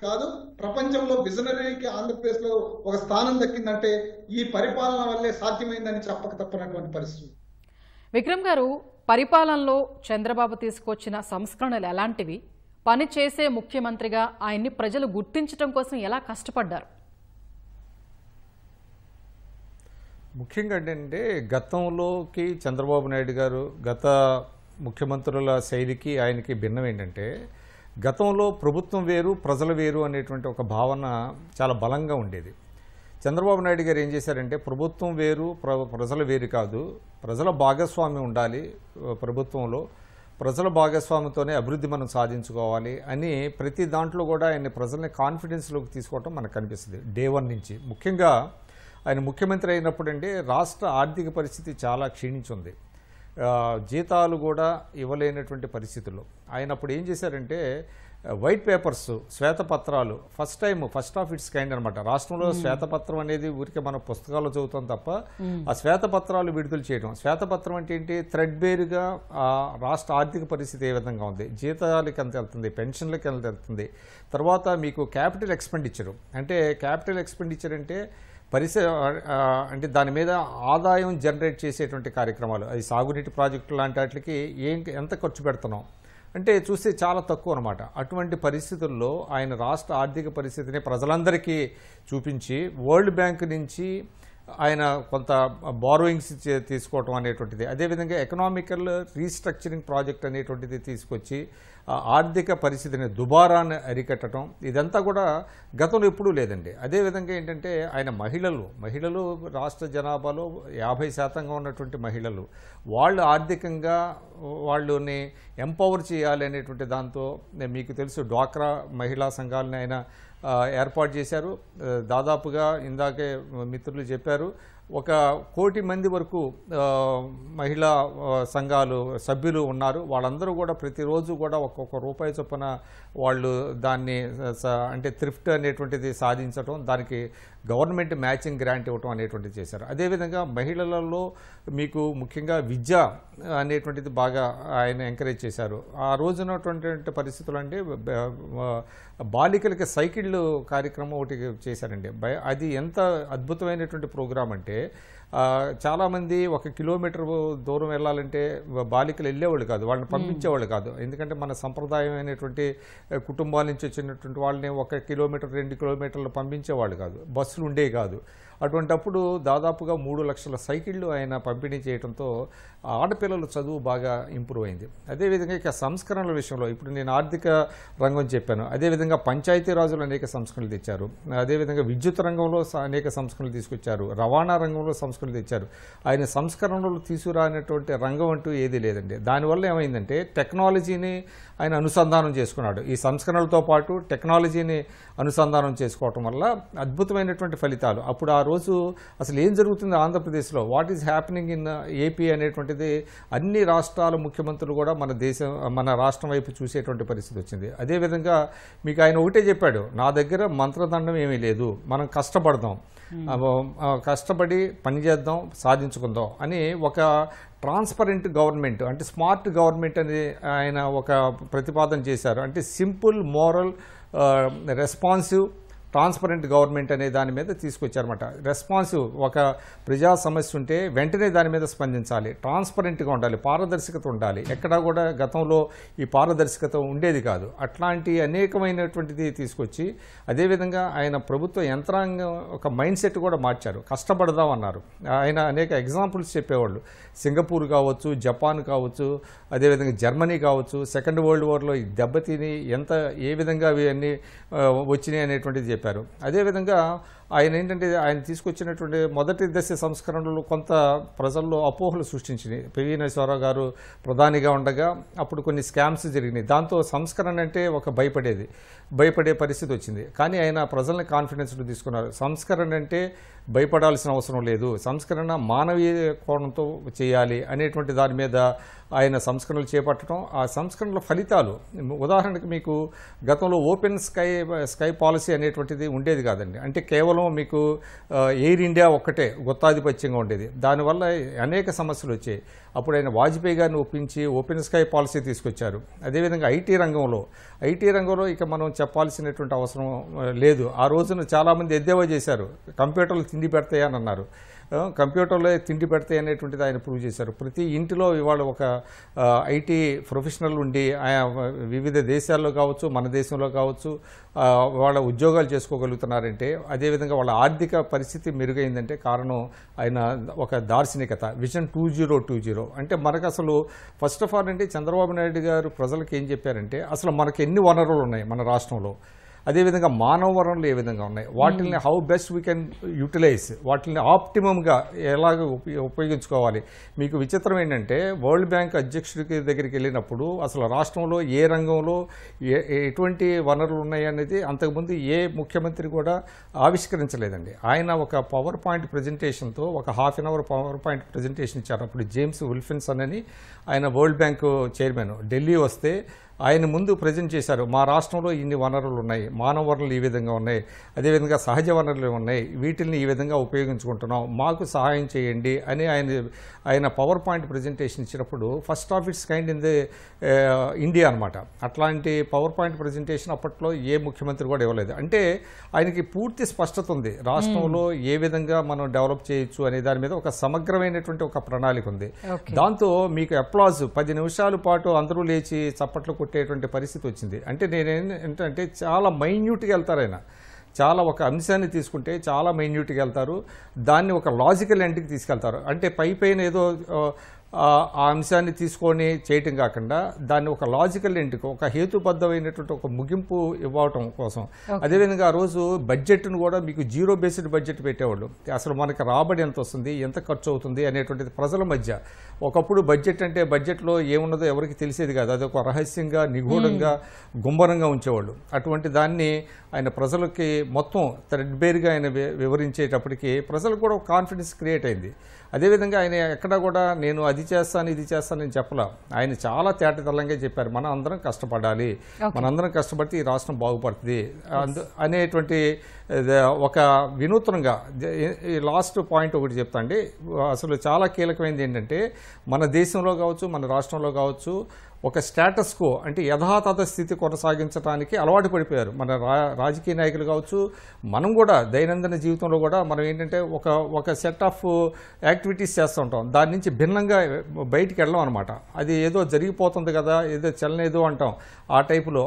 కాదు ప్రపంచంలో విజనరీకి ఆంధ్రప్రదేశ్ లో ఒక స్థానం దక్కిందంటే ఈ పరిపాలన వల్లే సాధ్యమైందని చెప్పక తప్పనటువంటి పరిస్థితి. విక్రమ్ గారు, పరిపాలనలో చంద్రబాబు తీసుకొచ్చిన సంస్కరణలు ఎలాంటివి? పని చేసే ముఖ్యమంత్రిగా ఆయన్ని ప్రజలు గుర్తించడం కోసం ఎలా కష్టపడ్డారు? ముఖ్యంగా ఏంటంటే గతంలోకి చంద్రబాబు నాయుడు గారు గత ముఖ్యమంత్రుల శైలికి ఆయనకి భిన్నం ఏంటంటే, గతంలో ప్రభుత్వం వేరు ప్రజలు వేరు అనేటువంటి ఒక భావన చాలా బలంగా ఉండేది. చంద్రబాబు నాయుడు గారు ఏం చేశారంటే, ప్రభుత్వం వేరు ప్రజలు వేరు కాదు, ప్రజల భాగస్వామ్యం ఉండాలి ప్రభుత్వంలో, ప్రజల భాగస్వామ్యంతోనే అభివృద్ధి మనం సాధించుకోవాలి అని ప్రతి దాంట్లో కూడా ఆయన ప్రజల్ని కాన్ఫిడెన్స్లోకి తీసుకోవటం మనకు కనిపిస్తుంది డే 1 నుంచి. ముఖ్యంగా ఆయన ముఖ్యమంత్రి అయినప్పుడు అంటే రాష్ట్ర ఆర్థిక పరిస్థితి చాలా క్షీణించింది. జీతాలు కూడా ఇవ్వలేనటువంటి పరిస్థితుల్లో ఆయన అప్పుడు ఏం చేశారంటే, వైట్ పేపర్స్, శ్వేతపత్రాలు ఫస్ట్ ఆఫ్ ఇట్స్ కైండ్ అనమాట. రాష్ట్రంలో శ్వేతపత్రం అనేది ఊరికే మన పుస్తకాల్లో చదువుతాం తప్ప ఆ శ్వేతపత్రాలు విడుదల చేయడం. శ్వేతపత్రం అంటే ఏంటి? థ్రెడ్ బేరుగా రాష్ట్ర ఆర్థిక పరిస్థితి ఏ విధంగా ఉంది, జీతాలకి ఎంత వెళ్తుంది, పెన్షన్లకి ఎంత వెళ్తుంది, తర్వాత మీకు క్యాపిటల్ ఎక్స్పెండిచర్ అంటే అంటే దాని మీద ఆదాయం జనరేట్ చేసేటువంటి కార్యక్రమాలు, అది సాగునీటి ప్రాజెక్టులు లాంటి వాటికి ఎంత ఖర్చు పెడుతున్నాం, అంటే చూస్తే చాలా తక్కువ అనమాట. అటువంటి పరిస్థితుల్లో ఆయన రాష్ట్ర ఆర్థిక పరిస్థితిని ప్రజలందరికీ చూపించి వరల్డ్ బ్యాంక్ నుంచి ఆయన కొంత బారోయింగ్స్ తీసుకోవటం అనేటువంటిది, అదేవిధంగా ఎకనామికల్ రీస్ట్రక్చరింగ్ ప్రాజెక్ట్ అనేటువంటిది తీసుకొచ్చి ఆర్థిక పరిస్థితిని దుబారాన్ని అరికట్టడం, ఇదంతా కూడా గతంలో ఎప్పుడూ లేదండి. అదేవిధంగా ఏంటంటే ఆయన మహిళలు రాష్ట్ర జనాభాలో 50% ఉన్నటువంటి మహిళలు, వాళ్ళు ఆర్థికంగా వాళ్ళని ఎంపవర్ చేయాలి అనేటువంటి దాంతో మీకు తెలుసు డ్వాక్రా మహిళా సంఘాలని ఆయన ఏర్పాటు చేశారు. దాదాపుగా ఇందాకే మిత్రులు చెప్పారు 1 కోటి మంది వరకు మహిళా సంఘాలు సభ్యులు ఉన్నారు. వాళ్ళందరూ కూడా ప్రతిరోజు కూడా ఒక్కొక్క రూపాయి చొప్పున వాళ్ళు దాన్ని అంటే థ్రిఫ్ట్ అనేటువంటిది సాధించడం, దానికి గవర్నమెంట్ మ్యాచింగ్ గ్రాంట్ ఇవ్వటం అనేటువంటిది చేశారు. అదేవిధంగా మహిళలలో మీకు ముఖ్యంగా విద్య అనేటువంటిది బాగా ఆయన ఎంకరేజ్ చేశారు. ఆ రోజునటువంటి పరిస్థితులు అంటే బాలికలకి సైకిళ్ళు కార్యక్రమం ఒకటి చేశారండి. అది ఎంత అద్భుతమైనటువంటి ప్రోగ్రాం అంటే చాలామంది 1 కిలోమీటర్ దూరం వెళ్ళాలంటే బాలికలు వెళ్ళేవాళ్ళు కాదు, వాళ్ళని పంపించేవాళ్ళు కాదు. ఎందుకంటే మన సంప్రదాయమైనటువంటి కుటుంబాల నుంచి వచ్చినటువంటి వాళ్ళని 1 కిలోమీటర్ 2 కిలోమీటర్లు పంపించేవాళ్ళు కాదు, బస్సులు ఉండేవి కాదు. అటువంటప్పుడు దాదాపుగా 3 లక్షల సైకిళ్ళు ఆయన పంపిణీ చేయడంతో ఆడపిల్లల చదువు బాగా ఇంప్రూవ్ అయింది. అదేవిధంగా ఇక సంస్కరణల విషయంలో ఇప్పుడు నేను ఆర్థిక రంగం చెప్పాను, అదేవిధంగా పంచాయతీరాజులు అనేక సంస్కరణలు తెచ్చారు, అదేవిధంగా విద్యుత్ రంగంలో అనేక సంస్కరణలు తీసుకొచ్చారు, రవాణా రంగంలో సంస్కరణలు తెచ్చారు. ఆయన సంస్కరణలు తీసుకురానటువంటి రంగం అంటూ ఏదీ లేదండి. దానివల్ల ఏమైందంటే టెక్నాలజీని ఆయన అనుసంధానం చేసుకున్నాడు. ఈ సంస్కరణలతో పాటు టెక్నాలజీని అనుసంధానం చేసుకోవటం వల్ల అద్భుతమైనటువంటి ఫలితాలు. అప్పుడు ఆ రోజు అసలు ఏం జరుగుతుంది ఆంధ్రప్రదేశ్లో, what is happening in AP అనేటువంటిది అన్ని రాష్ట్రాల ముఖ్యమంత్రులు కూడా మన రాష్ట్రం వైపు చూసేటువంటి పరిస్థితి వచ్చింది. అదేవిధంగా మీకు ఆయన ఒకటే చెప్పాడు, నా దగ్గర మంత్రదండం ఏమీ లేదు, మనం కష్టపడదాం, కష్టపడి పనిచేద్దాం, సాధించుకుందాం అని ఒక ట్రాన్స్పరెంట్ గవర్నమెంట్ అంటే స్మార్ట్ గవర్నమెంట్ అని ఆయన ఒక ప్రతిపాదన చేశారు. అంటే simple, moral, responsive, transparent government అనే దాని మీద తీసుకొచ్చారన్నమాట. రెస్పాన్సివ్, ఒక ప్రజా సమస్య ఉంటే వెంటనే దాని మీద స్పందించాలి, ట్రాన్స్పరెంట్గా ఉండాలి, పారదర్శకత ఉండాలి. ఎక్కడా కూడా గతంలో ఈ పారదర్శకత ఉండేది కాదు. అట్లాంటి అనేకమైనటువంటిది తీసుకొచ్చి అదేవిధంగా ఆయన ప్రభుత్వ యంత్రాంగం ఒక మైండ్ సెట్ కూడా మార్చారు, కష్టపడదాం అన్నారు. ఆయన అనేక ఎగ్జాంపుల్స్ చెప్పేవాళ్ళు, సింగపూర్ కావచ్చు, జపాన్ కావచ్చు, అదేవిధంగా జర్మనీ కావచ్చు, సెకండ్ వరల్డ్ వార్లో దెబ్బతిని ఏ విధంగా అవి అన్నీ వచ్చినాయి అనేటువంటిది చెప్పారు. అదేవిధంగా ఆయన ఏంటంటే ఆయన తీసుకొచ్చినటువంటి మొదటి దశ సంస్కరణలు కొంత ప్రజల్లో అపోహలు సృష్టించినాయి. పివి నరసింహారావు గారు ప్రధానిగా ఉండగా అప్పుడు కొన్ని స్కామ్స్ జరిగినాయి. దాంతో సంస్కరణ అంటే ఒక భయపడే పరిస్థితి వచ్చింది. కానీ ఆయన ప్రజల్ని కాన్ఫిడెన్స్లో తీసుకున్నారు. సంస్కరణ అంటే భయపడాల్సిన అవసరం లేదు, సంస్కరణ మానవీయ కోణంతో చేయాలి అనేటువంటి దాని మీద ఆయన సంస్కరణలు చేపట్టడం, ఆ సంస్కరణల ఫలితాలు ఉదాహరణకు మీకు గతంలో ఓపెన్ స్కై పాలసీ అనేటువంటిది ఉండేది కాదండి. అంటే కేవలం మీకు ఎయిర్ ఇండియా ఒక్కటే గుత్తాధిపత్యంగా ఉండేది. దానివల్ల అనేక సమస్యలు వచ్చాయి. అప్పుడు ఆయన వాజ్పేయి గారిని ఒప్పించి ఓపెన్ స్కై పాలసీ తీసుకొచ్చారు. అదేవిధంగా ఐటీ రంగంలో ఇక మనం చెప్పాల్సినటువంటి అవసరం లేదు. ఆ రోజున చాలామంది ఎద్దేవా చేశారు, కంప్యూటర్లు తిండి పెడతాయని అన్నారు. కంప్యూటర్లో తిండి పెడతాయి అనేటువంటిది ఆయన ప్రూవ్ చేశారు. ప్రతి ఇంటిలో ఇవాళ ఒక ఐటీ ప్రొఫెషనల్ ఉండి వివిధ దేశాల్లో కావచ్చు, మన దేశంలో కావచ్చు, వాళ్ళ ఉద్యోగాలు చేసుకోగలుగుతున్నారంటే, అదేవిధంగా వాళ్ళ ఆర్థిక పరిస్థితి మెరుగైందంటే కారణం ఆయన ఒక దార్శనికత, విజన్ 2020. అంటే మనకు అసలు ఫస్ట్ ఆఫ్ ఆల్ అంటే చంద్రబాబు నాయుడు గారు ప్రజలకు ఏం చెప్పారంటే అసలు మనకు ఎన్ని వనరులు ఉన్నాయి మన రాష్ట్రంలో, అదేవిధంగా మానవ వనరులు ఏ విధంగా ఉన్నాయి, వాటిని how best we can utilize, వాటిని ఆప్టిమంగా ఎలాగ ఉపయోగించుకోవాలి. మీకు విచిత్రం ఏంటంటే వరల్డ్ బ్యాంక్ అధ్యక్షుడికి దగ్గరికి వెళ్ళినప్పుడు అసలు రాష్ట్రంలో ఏ రంగంలో ఎటువంటి వనరులు ఉన్నాయి అనేది అంతకుముందు ఏ ముఖ్యమంత్రి కూడా ఆవిష్కరించలేదండి. ఆయన ఒక పవర్ పాయింట్ ప్రజెంటేషన్తో ఒక ½ అవర్ పవర్ పాయింట్ ప్రజెంటేషన్ ఇచ్చారు. అప్పుడు జేమ్స్ విల్కిన్సన్ అని ఆయన వరల్డ్ బ్యాంక్ చైర్మన్ ఢిల్లీ వస్తే ఆయన ముందు ప్రజెంట్ చేశారు. మా రాష్ట్రంలో ఇన్ని వనరులు ఉన్నాయి, మానవ వనరులు ఈ విధంగా ఉన్నాయి, అదేవిధంగా సహజ వనరులు ఉన్నాయి, వీటిని ఈ విధంగా ఉపయోగించుకుంటున్నాం, మాకు సహాయం చేయండి అని ఆయన పవర్ పాయింట్ ప్రజెంటేషన్ ఇచ్చినప్పుడు first of its kind in the India అనమాట. అట్లాంటి పవర్ పాయింట్ ప్రజెంటేషన్ అప్పట్లో ఏ ముఖ్యమంత్రి కూడా ఇవ్వలేదు. అంటే ఆయనకి పూర్తి స్పష్టత ఉంది, రాష్ట్రంలో ఏ విధంగా మనం డెవలప్ చేయొచ్చు అనే దాని మీద ఒక సమగ్రమైనటువంటి ఒక ప్రణాళిక ఉంది. దాంతో మీకు అప్లాజ్ 10 నిమిషాల పాటు అందరూ లేచి చప్పట్లు కొట్టేటువంటి పరిస్థితి వచ్చింది. అంటే నేనేంటంటే చాలా మైన్యూట్గా వెళ్తారు ఆయన. చాలా ఒక అంశాన్ని తీసుకుంటే చాలా మైన్యూట్గా వెళ్తారు, దాన్ని ఒక లాజికల్ ఎండ్కి తీసుకెళ్తారు. అంటే పైన ఏదో ఆ అంశాన్ని తీసుకొని చేయటం కాకుండా దాన్ని ఒక లాజికల్ ఎండ్కి, ఒక హేతుబద్ధమైనటువంటి ఒక ముగింపు ఇవ్వటం కోసం. అదేవిధంగా ఆ రోజు బడ్జెట్ను కూడా మీకు జీరో బేస్డ్ బడ్జెట్ పెట్టేవాళ్ళు. అసలు మనకి రాబడి ఎంత వస్తుంది, ఎంత ఖర్చు అవుతుంది అనేటువంటిది ప్రజల మధ్య. ఒకప్పుడు బడ్జెట్ అంటే బడ్జెట్లో ఏమున్నదో ఎవరికి తెలిసేది కాదు, అది ఒక రహస్యంగా, నిగూఢంగా, గుంభనంగా ఉంచేవాళ్ళు. అటువంటి దాన్ని ఆయన ప్రజలకి మొత్తం థ్రెడ్బేర్గా ఆయన వివరించేటప్పటికి ప్రజలకు కూడా ఒక కాన్ఫిడెన్స్ క్రియేట్ అయింది. అదేవిధంగా ఆయన ఎక్కడా కూడా నేను అది చేస్తాను ఇది చేస్తానని చెప్పలా. ఆయన చాలా తేటతెల్లంగా చెప్పారు, మనం అందరం కష్టపడాలి, మనందరం కష్టపడితే ఈ రాష్ట్రం బాగుపడుతుంది అనేటువంటి ఒక వినూత్నంగా. ఈ లాస్ట్ పాయింట్ ఒకటి చెప్తా అండి. అసలు చాలా కీలకమైనది ఏంటంటే మన దేశంలో కావచ్చు, మన రాష్ట్రంలో కావచ్చు, ఒక స్టేటస్ కో అంటే యథాతథ స్థితి కొనసాగించడానికి అలవాటు పడిపోయారు మన రాజకీయ నాయకులు కావచ్చు. మనం కూడా దైనందిన జీవితంలో కూడా మనం ఏంటంటే ఒక సెట్ ఆఫ్ యాక్టివిటీస్ చేస్తూ ఉంటాం, దాని నుంచి భిన్నంగా బయటికి వెళ్ళాం అనమాట. అది ఏదో జరిగిపోతుంది కదా, ఏదో చల్లనేదో అంటాం, ఆ టైపులో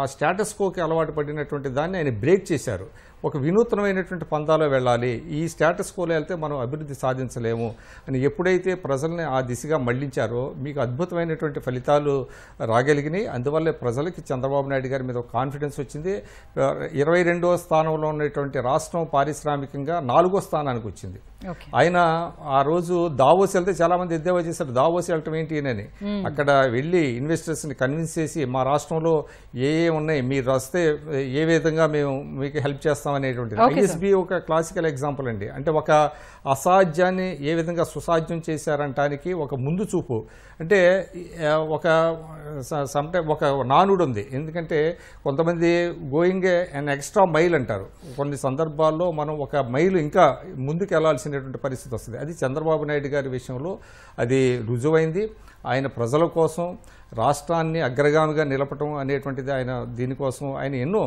ఆ స్టేటస్ కోకి అలవాటు పడినటువంటి దాన్ని ఆయన బ్రేక్ చేశారు. ఒక వినూత్నమైనటువంటి పందాలో వెళ్ళాలి, ఈ స్టేటస్ కోలో వెళ్తే మనం అభివృద్ధి సాధించలేము అని ఎప్పుడైతే ప్రజల్ని ఆ దిశగా మళ్లించారో మీకు అద్భుతమైనటువంటి ఫలితాలు రాగలిగినాయి. అందువల్లే ప్రజలకి చంద్రబాబు నాయుడు గారి మీద ఒక కాన్ఫిడెన్స్ వచ్చింది. 22వ స్థానంలో ఉన్నటువంటి రాష్ట్రం పారిశ్రామికంగా 4వ స్థానానికి వచ్చింది. ఆయన ఆ రోజు దావోస్ వెళ్తే చాలా మంది ఎద్దేవా చేశారు, దావోస్ వెళ్ళటం ఏంటి అని. అక్కడ వెళ్ళి ఇన్వెస్టర్స్ని కన్విన్స్ చేసి మా రాష్ట్రంలో ఏ ఉన్నాయి, మీరు వస్తే ఏ విధంగా మేము మీకు హెల్ప్ చేస్తాం అనేటువంటిది. ఐఎస్బి ఒక క్లాసికల్ ఎగ్జాంపుల్ అండి. అంటే ఒక అసాధ్యాన్ని ఏ విధంగా సుసాధ్యం చేశారంటానికి ఒక ముందు చూపు. అంటే ఒక నానుడు ఉంది. ఎందుకంటే కొంతమంది గోయింగ్ అన్ ఎక్స్ట్రా మైల్ అంటారు. కొన్ని సందర్భాల్లో మనం ఒక మైలు ఇంకా ముందుకు వెళ్లాల్సినటువంటి పరిస్థితి వస్తుంది. అది చంద్రబాబు నాయుడు గారి విషయంలో అది రుజువైంది. ఆయన ప్రజల కోసం రాష్ట్రాన్ని అగ్రగామిగా నిలపటం అనేటువంటిది ఆయన దీనికోసం ఆయన ఎన్నో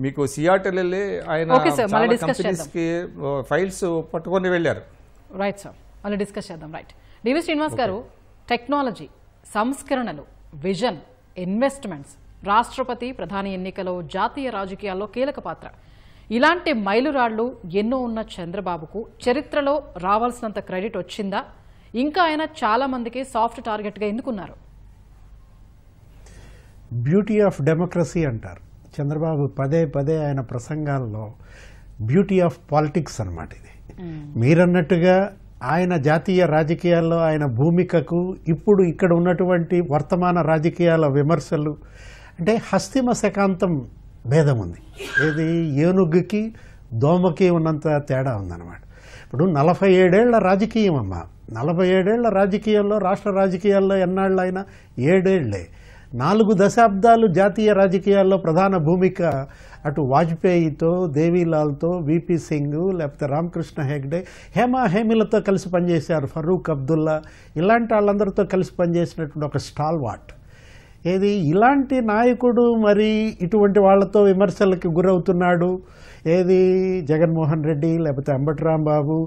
మీకు సియాటెల్ వెళ్ళి ఆయన చాలా కంపెనీస్కి ఫైల్స్ పట్టుకొని వెళ్ళారు. రైట్ సార్, మళ్ళీ డిస్కస్ చేద్దాం. రైట్, డివి శ్రీనివాస్ గారు, టెక్నాలజీ, సంస్కరణలు, విజన్, ఇన్వెస్ట్మెంట్స్, రాష్ట్రపతి ప్రధాని ఎన్నికలో జాతీయ రాజకీయాల్లో కీలక పాత్ర, ఇలాంటి మైలురాళ్లు ఎన్నో ఉన్న చంద్రబాబుకు చరిత్రలో రావాల్సినంత క్రెడిట్ వచ్చిందా? ఇంకా ఆయన చాలా మందికి సాఫ్ట్ టార్గెట్గా ఎందుకున్నారు? బ్యూటీ ఆఫ్ డెమోక్రసీ అంటారు చంద్రబాబు పదే ఆయన ప్రసంగాల్లో. బ్యూటీ ఆఫ్ పాలిటిక్స్ అన్నమాట ఇది. మీరన్నట్టుగా ఆయన జాతీయ రాజకీయాల్లో ఆయన భూమికకు ఇప్పుడు ఇక్కడ ఉన్నటువంటి వర్తమాన రాజకీయాల విమర్శలు అంటే హస్తిమ శకాంతం భేదం ఉంది. ఏది ఏనుగుకి దోమకి ఉన్నంత తేడా ఉందన్నమాట. ఇప్పుడు 47 ఏళ్ల రాజకీయం అమ్మ, 47 ఏళ్ల రాజకీయాల్లో, రాష్ట్ర రాజకీయాల్లో ఎన్నాళ్ళు అయినా 7 ఏళ్లే. 4 దశాబ్దాలు జాతీయ రాజకీయాల్లో ప్రధాన భూమిక అటు వాజ్పేయితో, దేవీలాల్తో, విపి సింగ్, లేకపోతే రామకృష్ణ హెగ్డే, హేమీలతో కలిసి పనిచేశారు, ఫరూక్ అబ్దుల్లా, ఇలాంటి వాళ్ళందరితో కలిసి పనిచేసినటువంటి ఒక స్టాల్ వాట్. ఏది ఇలాంటి నాయకుడు మరి ఇటువంటి వాళ్లతో విమర్శలకు గురవుతున్నాడు. ఏది జగన్మోహన్ రెడ్డి, లేకపోతే అంబటి రాంబాబు,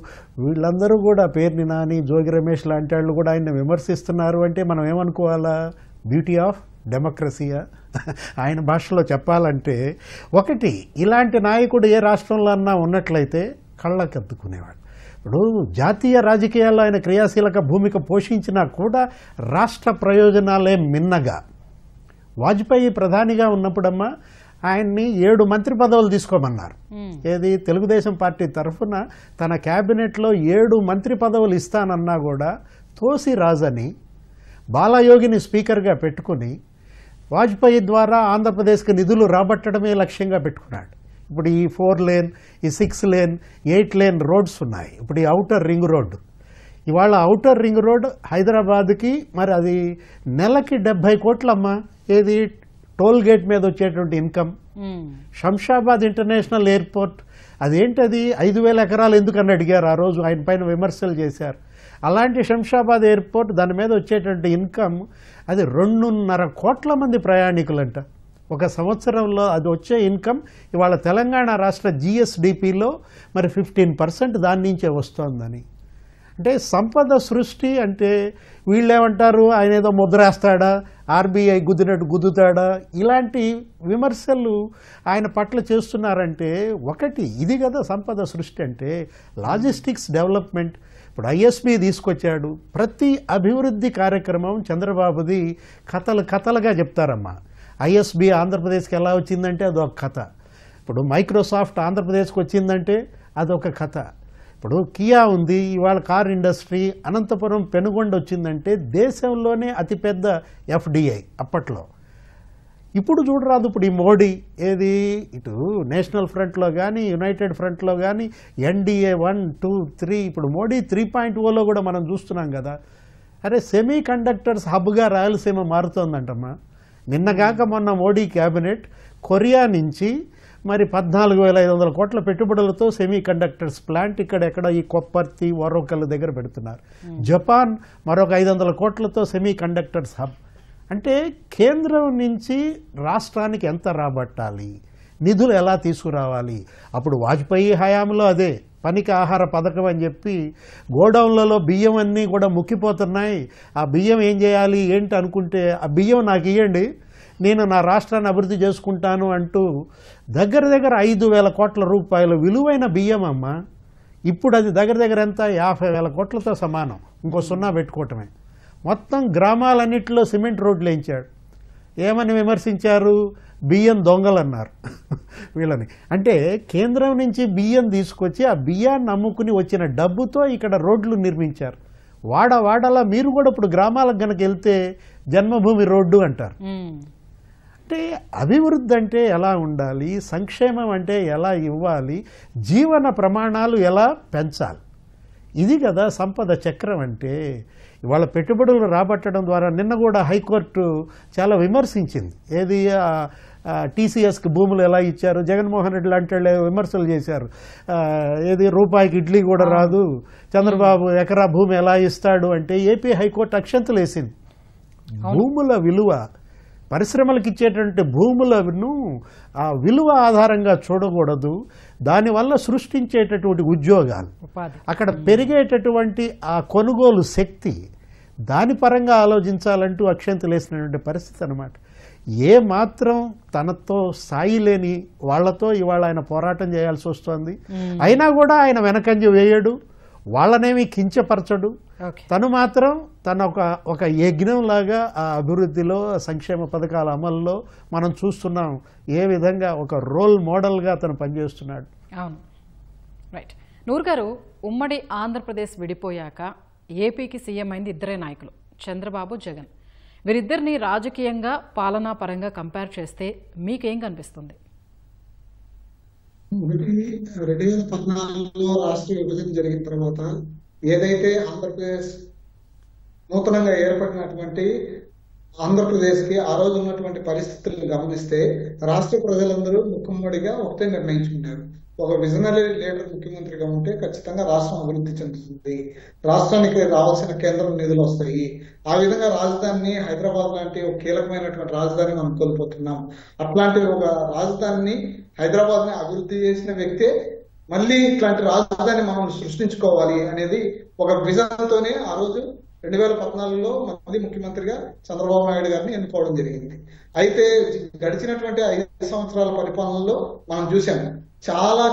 వీళ్ళందరూ కూడా పేర్ని నాని, జోగి రమేష్ లాంటి వాళ్ళు కూడా ఆయన విమర్శిస్తున్నారు. అంటే మనం ఏమనుకోవాలా? Beauty of డెమోక్రసీయా? ఆయన భాషలో చెప్పాలంటే ఒకటి, ఇలాంటి నాయకుడు ఏ రాష్ట్రంలో అన్నా ఉన్నట్లయితే కళ్ళకద్దుకునేవాడు. ఇప్పుడు జాతీయ రాజకీయాల్లో ఆయన క్రియాశీలక భూమిక పోషించినా కూడా రాష్ట్ర ప్రయోజనాలే మిన్నగా. వాజ్పేయి ప్రధానిగా ఉన్నప్పుడమ్మా ఆయన్ని 7 మంత్రి పదవులు తీసుకోమన్నారు. ఏది తెలుగుదేశం పార్టీ తరఫున తన క్యాబినెట్లో 7 మంత్రి పదవులు ఇస్తానన్నా కూడా తోసి రాజని బాలయోగిని స్పీకర్గా పెట్టుకుని వాజ్పేయి ద్వారా ఆంధ్రప్రదేశ్కి నిధులు రాబట్టడమే లక్ష్యంగా పెట్టుకున్నాడు. ఇప్పుడు ఈ 4 లేన్, ఈ 6 లేన్, 8 లేన్ రోడ్స్ ఉన్నాయి. ఇప్పుడు ఈ ఔటర్ రింగ్ రోడ్డు, ఇవాళ ఔటర్ రింగ్ రోడ్ హైదరాబాద్కి మరి అది నెలకి 70 కోట్లమ్మా. ఏది టోల్ గేట్ మీద వచ్చేటువంటి ఇన్కమ్, శంషాబాద్ ఇంటర్నేషనల్ ఎయిర్పోర్ట్ అదేంటది 5,000 ఎకరాలు ఎందుకని అడిగారు ఆ రోజు, ఆయన పైన విమర్శలు చేశారు. అలాంటి శంషాబాద్ ఎయిర్పోర్ట్ దాని మీద వచ్చేటువంటి ఇన్కమ్ అది 2.5 కోట్ల మంది ప్రయాణికులంట ఒక సంవత్సరంలో. అది వచ్చే ఇన్కమ్ ఇవాళ తెలంగాణ రాష్ట్ర జిఎస్డిపిలో మరి 15% దాని నుంచే వస్తోందని. అంటే సంపద సృష్టి అంటే వీళ్ళేమంటారు, ఆయన ఏదో ముద్రేస్తాడా, ఆర్బీఐ గుద్దినట్టు గుద్దుతాడా, ఇలాంటి విమర్శలు ఆయన పట్ల చేస్తున్నారంటే ఒకటి ఇది కదా సంపద సృష్టి అంటే లాజిస్టిక్స్ డెవలప్మెంట్. ఇప్పుడు ఐఎస్బి తీసుకొచ్చాడు. ప్రతి అభివృద్ధి కార్యక్రమం చంద్రబాబుది కథలుగా చెప్తారమ్మా. ఐఎస్బి ఆంధ్రప్రదేశ్కి ఎలా వచ్చిందంటే అదొక కథ. ఇప్పుడు మైక్రోసాఫ్ట్ ఆంధ్రప్రదేశ్కి వచ్చిందంటే అదొక కథ. ఇప్పుడు కియా ఉంది, ఇవాళ కార్ ఇండస్ట్రీ. అనంతపురం పెనుగొండ వచ్చిందంటే దేశంలోనే అతిపెద్ద ఎఫ్డిఐ అప్పట్లో. ఇప్పుడు చూడరాదు, ఇప్పుడు ఈ మోడీ ఏది ఇటు నేషనల్ ఫ్రంట్లో కానీ యునైటెడ్ ఫ్రంట్లో కానీ ఎన్డీఏ 1, 2, 3 ఇప్పుడు మోడీ 3.0లో కూడా మనం చూస్తున్నాం కదా. అరే సెమీ కండక్టర్స్ హబ్గా రాయలసీమ మారుతోందంటమ్మా. నిన్నగాక మొన్న మోడీ క్యాబినెట్ కొరియా నుంచి మరి 14,500 కోట్ల పెట్టుబడులతో సెమీ కండక్టర్స్ ప్లాంట్ ఇక్కడ ఈ కొప్పర్తి వరోకల్ దగ్గర పెడుతున్నారు. జపాన్ మరొక 500 కోట్లతో సెమీ కండక్టర్స్ హబ్. అంటే కేంద్రం నుంచి రాష్ట్రానికి ఎంత రాబట్టాలి, నిధులు ఎలా తీసుకురావాలి. అప్పుడు వాజ్పేయి హయాంలో అదే పనికి ఆహార పథకం అని చెప్పి గోడౌన్లలో బియ్యం అన్నీ కూడా ముక్కిపోతున్నాయి. ఆ బియ్యం ఏం చేయాలి ఏంటి అనుకుంటే, ఆ బియ్యం నాకు ఇవ్వండి, నేను నా రాష్ట్రాన్ని అభివృద్ధి చేసుకుంటాను అంటూ దగ్గర 5,000 కోట్ల రూపాయల విలువైన బియ్యం అమ్మ. ఇప్పుడు అది దగ్గర ఎంత 50,000 కోట్లతో సమానం. ఇంకో 0 పెట్టుకోవటమే. మొత్తం గ్రామాలన్నింటిలో సిమెంట్ రోడ్లు వేయించాడు. ఏమని విమర్శించారు, బియ్యం దొంగలు అన్నారు వీళ్ళని. అంటే కేంద్రం నుంచి బియ్యం తీసుకొచ్చి ఆ బియ్యాన్ని అమ్ముకుని వచ్చిన డబ్బుతో ఇక్కడ రోడ్లు నిర్మించారు. వాడలా మీరు కూడా ఇప్పుడు గ్రామాలకు గనక వెళ్తే జన్మభూమి రోడ్డు అంటారు. అంటే అభివృద్ధి అంటే ఎలా ఉండాలి, సంక్షేమం అంటే ఎలా ఇవ్వాలి, జీవన ప్రమాణాలు ఎలా పెంచాలి, ఇది కదా సంపద చక్రం అంటే. ఇవాళ పెట్టుబడులు రాబట్టడం ద్వారా నిన్న కూడా హైకోర్టు చాలా విమర్శించింది. ఏది టీసీఎస్కి భూములు ఎలా ఇచ్చారు, జగన్మోహన్ రెడ్డి లాంటి వాళ్ళు విమర్శలు చేశారు. ఏది రూపాయికి ఇడ్లీ కూడా రాదు, చంద్రబాబు ఎకరా భూమి ఎలా ఇస్తాడు అంటే ఏపీ హైకోర్టు అక్షంతలు వేసింది. భూముల విలువ, పరిశ్రమలకు ఇచ్చేటువంటి భూములను ఆ విలువ ఆధారంగా చూడకూడదు, దానివల్ల సృష్టించేటటువంటి ఉద్యోగాలు, అక్కడ పెరిగేటటువంటి ఆ కొనుగోలు శక్తి, దాని పరంగా ఆలోచించాలంటూ అక్షంతలు వేసినటువంటి పరిస్థితి అన్నమాట. ఏ మాత్రం తనతో సాయి లేని వాళ్లతో ఇవాళ ఆయన పోరాటం చేయాల్సి వస్తుంది. అయినా కూడా ఆయన వెనకంజ వేయడు, వాళ్ళనేమి కించపరచడు. తను మాత్రం తన ఒక యజ్ఞంలాగా ఆ అభివృద్ధిలో సంక్షేమ పథకాల అమల్లో మనం చూస్తున్నాం ఏ విధంగా ఒక రోల్ మోడల్గా తను పనిచేస్తున్నాడు. అవును, రైట్. నూర్ గారు, ఉమ్మడి ఆంధ్రప్రదేశ్ విడిపోయాక ఏపీకి సీఎం అయింది ఇద్దరే నాయకులు, చంద్రబాబు, జగన్. వీరిద్దరిని రాజకీయంగా పాలనా పరంగా కంపేర్ చేస్తే మీకేం కనిపిస్తుంది? 2014లో రాష్ట్ర విభజన జరిగిన తర్వాత ఏదైతే ఆంధ్రప్రదేశ్ నూతనంగా ఏర్పడినటువంటి ఆంధ్రప్రదేశ్ కి ఆ రోజు ఉన్నటువంటి పరిస్థితులను గమనిస్తే రాష్ట్ర ప్రజలందరూ ముఖ్యమంత్రిగా ఒకటే నిర్ణయించుకున్నారు. ఒక విజనరీ లీడర్ ముఖ్యమంత్రిగా ఉంటే ఖచ్చితంగా రాష్ట్రం అభివృద్ధి చెందుతుంది, రాష్ట్రానికి రావాల్సిన కేంద్రం నిధులు వస్తాయి. ఆ విధంగా రాజధానిని హైదరాబాద్ లాంటి ఒక కీలకమైనటువంటి రాజధాని మనం కోల్పోతున్నాం. అట్లాంటి ఒక రాజధానిని హైదరాబాద్ ని అభివృద్ధి చేసిన వ్యక్తే మళ్ళీ ఇట్లాంటి రాజధాని మనం సృష్టించుకోవాలి అనేది ఒక విజన్ తోనే ఆ రోజు 2014లో మళ్ళీ ముఖ్యమంత్రిగా చంద్రబాబు నాయుడు గారిని ఎన్నుకోవడం జరిగింది. అయితే గడిచినటువంటి 5 సంవత్సరాల పరిపాలనలో మనం చూసాం చాలా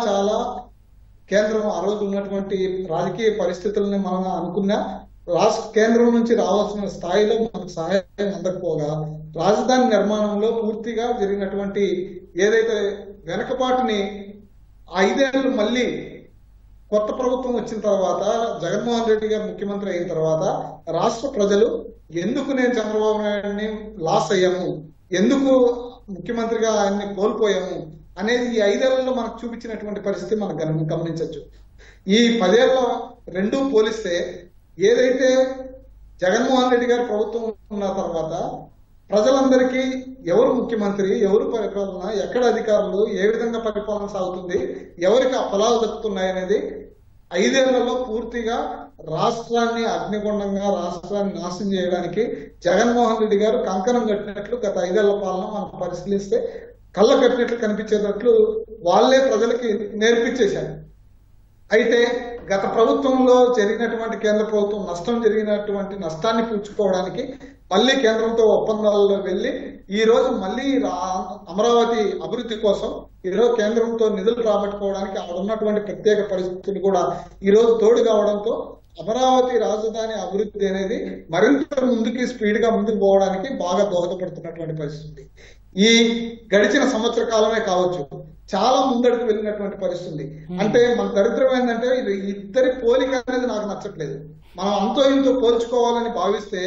కేంద్రం ఆ రోజు ఉన్నటువంటి రాజకీయ పరిస్థితులని మనం అనుకున్నా రాష్ట్ర కేంద్రం నుంచి రావాల్సిన స్థాయిలో మనకు సహాయం అందకపోగా రాజధాని నిర్మాణంలో పూర్తిగా జరిగినటువంటి ఏదైతే వెనకపాటుని 5 ఏళ్ళు మళ్ళీ కొత్త ప్రభుత్వం వచ్చిన తర్వాత జగన్మోహన్ రెడ్డి గారు ముఖ్యమంత్రి అయిన తర్వాత రాష్ట్ర ప్రజలు ఎందుకు నేను చంద్రబాబు నాయుడిని లాస్ అయ్యాము, ఎందుకు ముఖ్యమంత్రిగా ఆయన్ని కోల్పోయాము అనేది ఈ 5 ఏళ్లలో మనకు చూపించినటువంటి పరిస్థితి మనం గమనించవచ్చు. ఈ 10 ఏళ్ల రెండూ పోలిస్తే ఏదైతే జగన్మోహన్ రెడ్డి గారు ప్రభుత్వం ఉన్న తర్వాత ప్రజలందరికీ ఎవరు ముఖ్యమంత్రి, ఎవరు పరిపాలన, ఎక్కడ అధికారులు, ఏ విధంగా పరిపాలన సాగుతుంది, ఎవరికి ఆ ఫలాలు దక్కుతున్నాయి అనేది 5 ఏళ్లలో పూర్తిగా రాష్ట్రాన్ని అగ్నిగుండంగా, రాష్ట్రాన్ని నాశనం చేయడానికి జగన్మోహన్ రెడ్డి గారు కంకణం కట్టినట్లు గత 5 ఏళ్ల పాలన మనం పరిశీలిస్తే కళ్ళ కట్టినట్లు కనిపించేటట్లు వాళ్ళే ప్రజలకి నేర్పించేశారు. అయితే గత ప్రభుత్వంలో జరిగినటువంటి కేంద్ర ప్రభుత్వం జరిగినటువంటి నష్టాన్ని పూడ్చుకోవడానికి మళ్ళీ కేంద్రంతో ఒప్పందాల్లో వెళ్లి ఈ రోజు మళ్ళీ అమరావతి అభివృద్ధి కోసం ఈరోజు కేంద్రంతో నిధులు రాబట్టుకోవడానికి అక్కడ ఉన్నటువంటి ప్రత్యేక పరిస్థితులు కూడా ఈ రోజు తోడు కావడంతో అమరావతి రాజధాని అభివృద్ధి అనేది మరింత ముందుకి స్పీడ్ గా ముందుకు పోవడానికి బాగా దోహదపడుతున్నటువంటి పరిస్థితి. ఈ గడిచిన సంవత్సర కాలమే కావచ్చు, చాలా ముందడుకు వెళ్ళినటువంటి పరిస్థితి. అంటే మన దరిద్రం ఏంటంటే ఇద్దరి పోలిక అనేది నాకు నచ్చట్లేదు. మనం అంతో ఇంతో పోల్చుకోవాలని భావిస్తే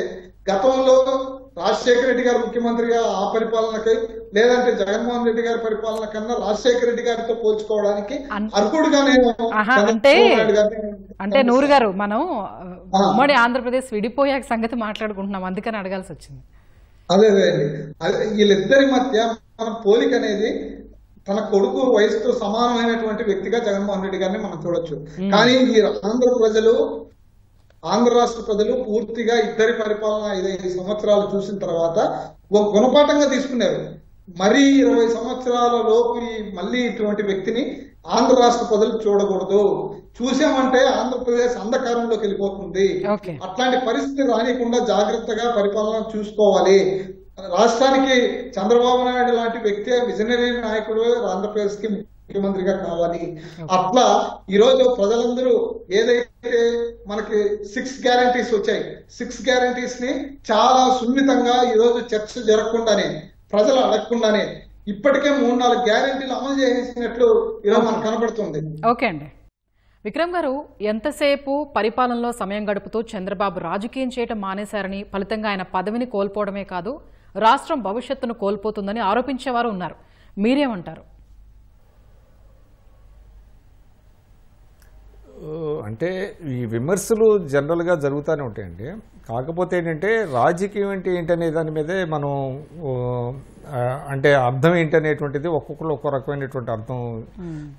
గతంలో రాజశేఖర రెడ్డి గారు ముఖ్యమంత్రిగా ఆ పరిపాలనకై, లేదంటే జగన్మోహన్ రెడ్డి గారి పరిపాలన కన్నా రాజశేఖర రెడ్డి గారితో పోల్చుకోవడానికి అర్హుడుగా నేను అంటే నూరు గారు మనం ఉమ్మడి ఆంధ్రప్రదేశ్ విడిపోయాక సంగతి మాట్లాడుకుంటున్నాం, అందుకని అడగాల్సి వచ్చింది. అదే అండి, వీళ్ళిద్దరి మధ్య మన పోలిక అనేది తన కొడుకు వయసుతో సమానమైనటువంటి వ్యక్తిగా జగన్మోహన్ రెడ్డి గారిని మనం చూడొచ్చు. కానీ ఈ ఆంధ్ర రాష్ట్ర ప్రజలు పూర్తిగా ఇద్దరి పరిపాలన 5 సంవత్సరాలు చూసిన తర్వాత ఒక గుణపాఠంగా తీసుకున్నారు. మరీ 20 సంవత్సరాల లోపు మళ్ళీ ఇటువంటి వ్యక్తిని ఆంధ్ర రాష్ట్ర ప్రజలు చూడకూడదు. చూసామంటే ఆంధ్రప్రదేశ్ అంధకారంలోకి వెళ్ళిపోతుంది. అట్లాంటి పరిస్థితి రానికుండా జాగ్రత్తగా పరిపాలన చూసుకోవాలి. రాష్ట్రానికి చంద్రబాబు నాయుడు లాంటి వ్యక్తి విజనరీ నాయకుడు ఆంధ్రప్రదేశ్ కి ముఖ్యమంత్రిగా కావాలి. అట్లా ఈ రోజు ప్రజలందరూ ఏదైతే మనకి 6 గ్యారంటీస్ వచ్చాయి, 6 గ్యారంటీస్ ని చాలా సున్నితంగా ఈ రోజు చర్చ జరగకుండానే, ప్రజలు అడగకుండానే ఇప్పటికే 3-4 గ్యారంటీలు అమలు చేసినట్లు ఈరోజు మనకు కనబడుతుంది. ఓకే అండి. విక్రమ్ గారు, ఎంతసేపు పరిపాలనలో సమయం గడుపుతూ చంద్రబాబు రాజకీయం చేయడం మానేశారని, ఫలితంగా ఆయన పదవిని కోల్పోవడమే కాదు రాష్ట్రం భవిష్యత్తును కోల్పోతుందని ఆరోపించేవారు ఉన్నారు. మీరేమంటారు? అంటే ఈ విమర్శలు జనరల్గా జరుగుతూనే ఉంటాయండి. కాకపోతే ఏంటంటే రాజకీయం అంటే ఏంటనే దాని మీదే మనం అంటే అర్థం ఏంటనేటువంటిది ఒక్కొక్కరు ఒక్కో రకమైనటువంటి అర్థం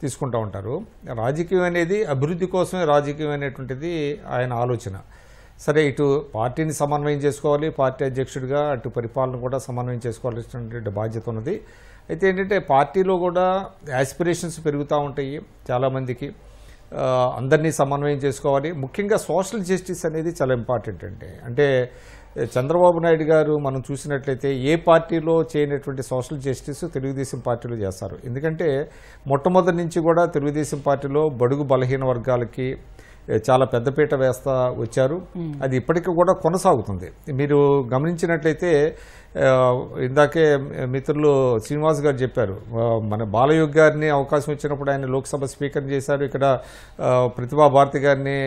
తీసుకుంటూ ఉంటారు. రాజకీయం అనేది అభివృద్ధి కోసమే రాజకీయం అనేటువంటిది ఆయన ఆలోచన. సరే, ఇటు పార్టీని సమన్వయం చేసుకోవాలి, పార్టీ అధ్యక్షుడిగా అటు పరిపాలన కూడా సమన్వయం చేసుకోవాల్సినటువంటి బాధ్యత ఉన్నది. అయితే ఏంటంటే పార్టీలో కూడా యాస్పిరేషన్స్ పెరుగుతూ ఉంటాయి చాలామందికి. అందరినీ సమన్వయం చేసుకోవాలి. ముఖ్యంగా సోషల్ జస్టిస్ అనేది చాలా ఇంపార్టెంట్ అండి. అంటే చంద్రబాబు నాయుడు గారు మనం చూసినట్లయితే ఏ పార్టీలో చేయనటువంటి సోషల్ జస్టిస్ తెలుగుదేశం పార్టీలో చేస్తారు. ఎందుకంటే మొట్టమొదటి నుంచి కూడా తెలుగుదేశం పార్టీలో బడుగు బలహీన వర్గాలకి చాలా పెద్దపీట వేస్తా వచ్చారు. అది ఇప్పటికీ కూడా కొనసాగుతుంది. మీరు గమనించినట్లయితే ఇందాకే మిత్రులు శ్రీనివాస్ గారు చెప్పారు, మన బాలయోగ్ గారిని అవకాశం ఇచ్చినప్పుడు ఆయన లోక్సభ స్పీకర్ చేశారు, ఇక్కడ ప్రతిభా భారతి గారిని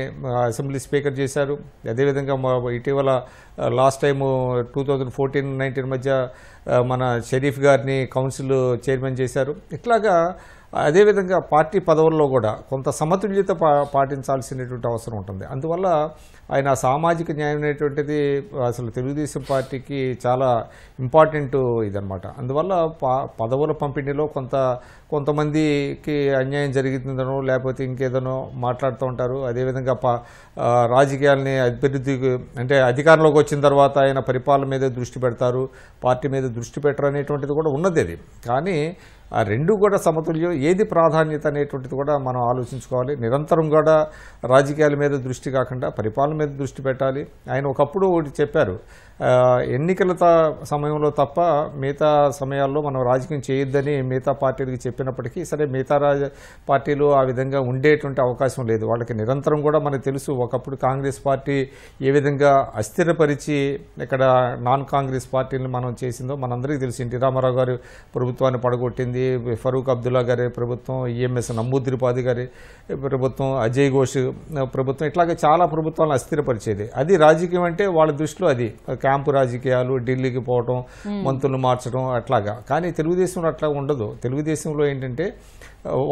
అసెంబ్లీ స్పీకర్ చేశారు. అదేవిధంగా ఇటీవల లాస్ట్ టైము 2014-19 మధ్య మన షరీఫ్ గారిని కౌన్సిల్ చైర్మన్ చేశారు. ఇట్లాగా అదేవిధంగా పార్టీ పదవుల్లో కూడా కొంత సమతుల్యత పాటించాల్సినటువంటి అవసరం ఉంటుంది. అందువల్ల ఆయన సామాజిక న్యాయం అనేటువంటిది అసలు తెలుగుదేశం పార్టీకి చాలా ఇంపార్టెంట్ ఇదనమాట. అందువల్ల పదవుల పంపిణీలో కొంతమందికి అన్యాయం జరిగిందనో లేకపోతే ఇంకేదనో మాట్లాడుతూ ఉంటారు. అదేవిధంగా రాజకీయాలని అభివృద్ధి అంటే అధికారంలోకి వచ్చిన తర్వాత ఆయన పరిపాలన మీద దృష్టి పెడతారు, పార్టీ మీద దృష్టి పెట్టరు అనేటువంటిది కూడా ఉన్నది. అది కానీ ఆ రెండు కూడా సమతుల్యం, ఏది ప్రాధాన్యత అనేటువంటిది కూడా మనం ఆలోచించుకోవాలి. నిరంతరం కూడా రాజకీయాల మీద దృష్టి కాకుండా పరిపాలన మీద దృష్టి పెట్టాలి. ఆయన ఒకప్పుడు ఒకటి చెప్పారు, ఎన్నికల సమయంలో తప్ప మిగతా సమయాల్లో మనం రాజకీయం చేయొద్దని మిగతా పార్టీలకు చెప్పినప్పటికీ సరే మిగతా పార్టీలు ఆ విధంగా ఉండేటువంటి అవకాశం లేదు. వాళ్ళకి నిరంతరం కూడా మనకు తెలుసు, ఒకప్పుడు కాంగ్రెస్ పార్టీ ఏ విధంగా అస్థిరపరిచి ఇక్కడ నాన్ కాంగ్రెస్ పార్టీలను మనం చేసిందో మనందరికీ తెలుసు. ఎన్టీ రామారావు గారు ప్రభుత్వాన్ని పడగొట్టింది, ఫరూక్ అబ్దుల్లా గారి ప్రభుత్వం, ఈఎంఎస్ నమ్మూద్రిపాది గారి ప్రభుత్వం, అజయ్ ఘోష్ ప్రభుత్వం, ఇట్లాగే చాలా ప్రభుత్వాలను అస్థిరపరిచేది. అది రాజకీయం అంటే వాళ్ళ దృష్టిలో అది క్యాంపు రాజకీయాలు, ఢిల్లీకి పోవటం, మంత్రులు మార్చడం అట్లాగా. కానీ తెలుగుదేశంలో అట్లా ఉండదు. తెలుగుదేశంలో ఏంటంటే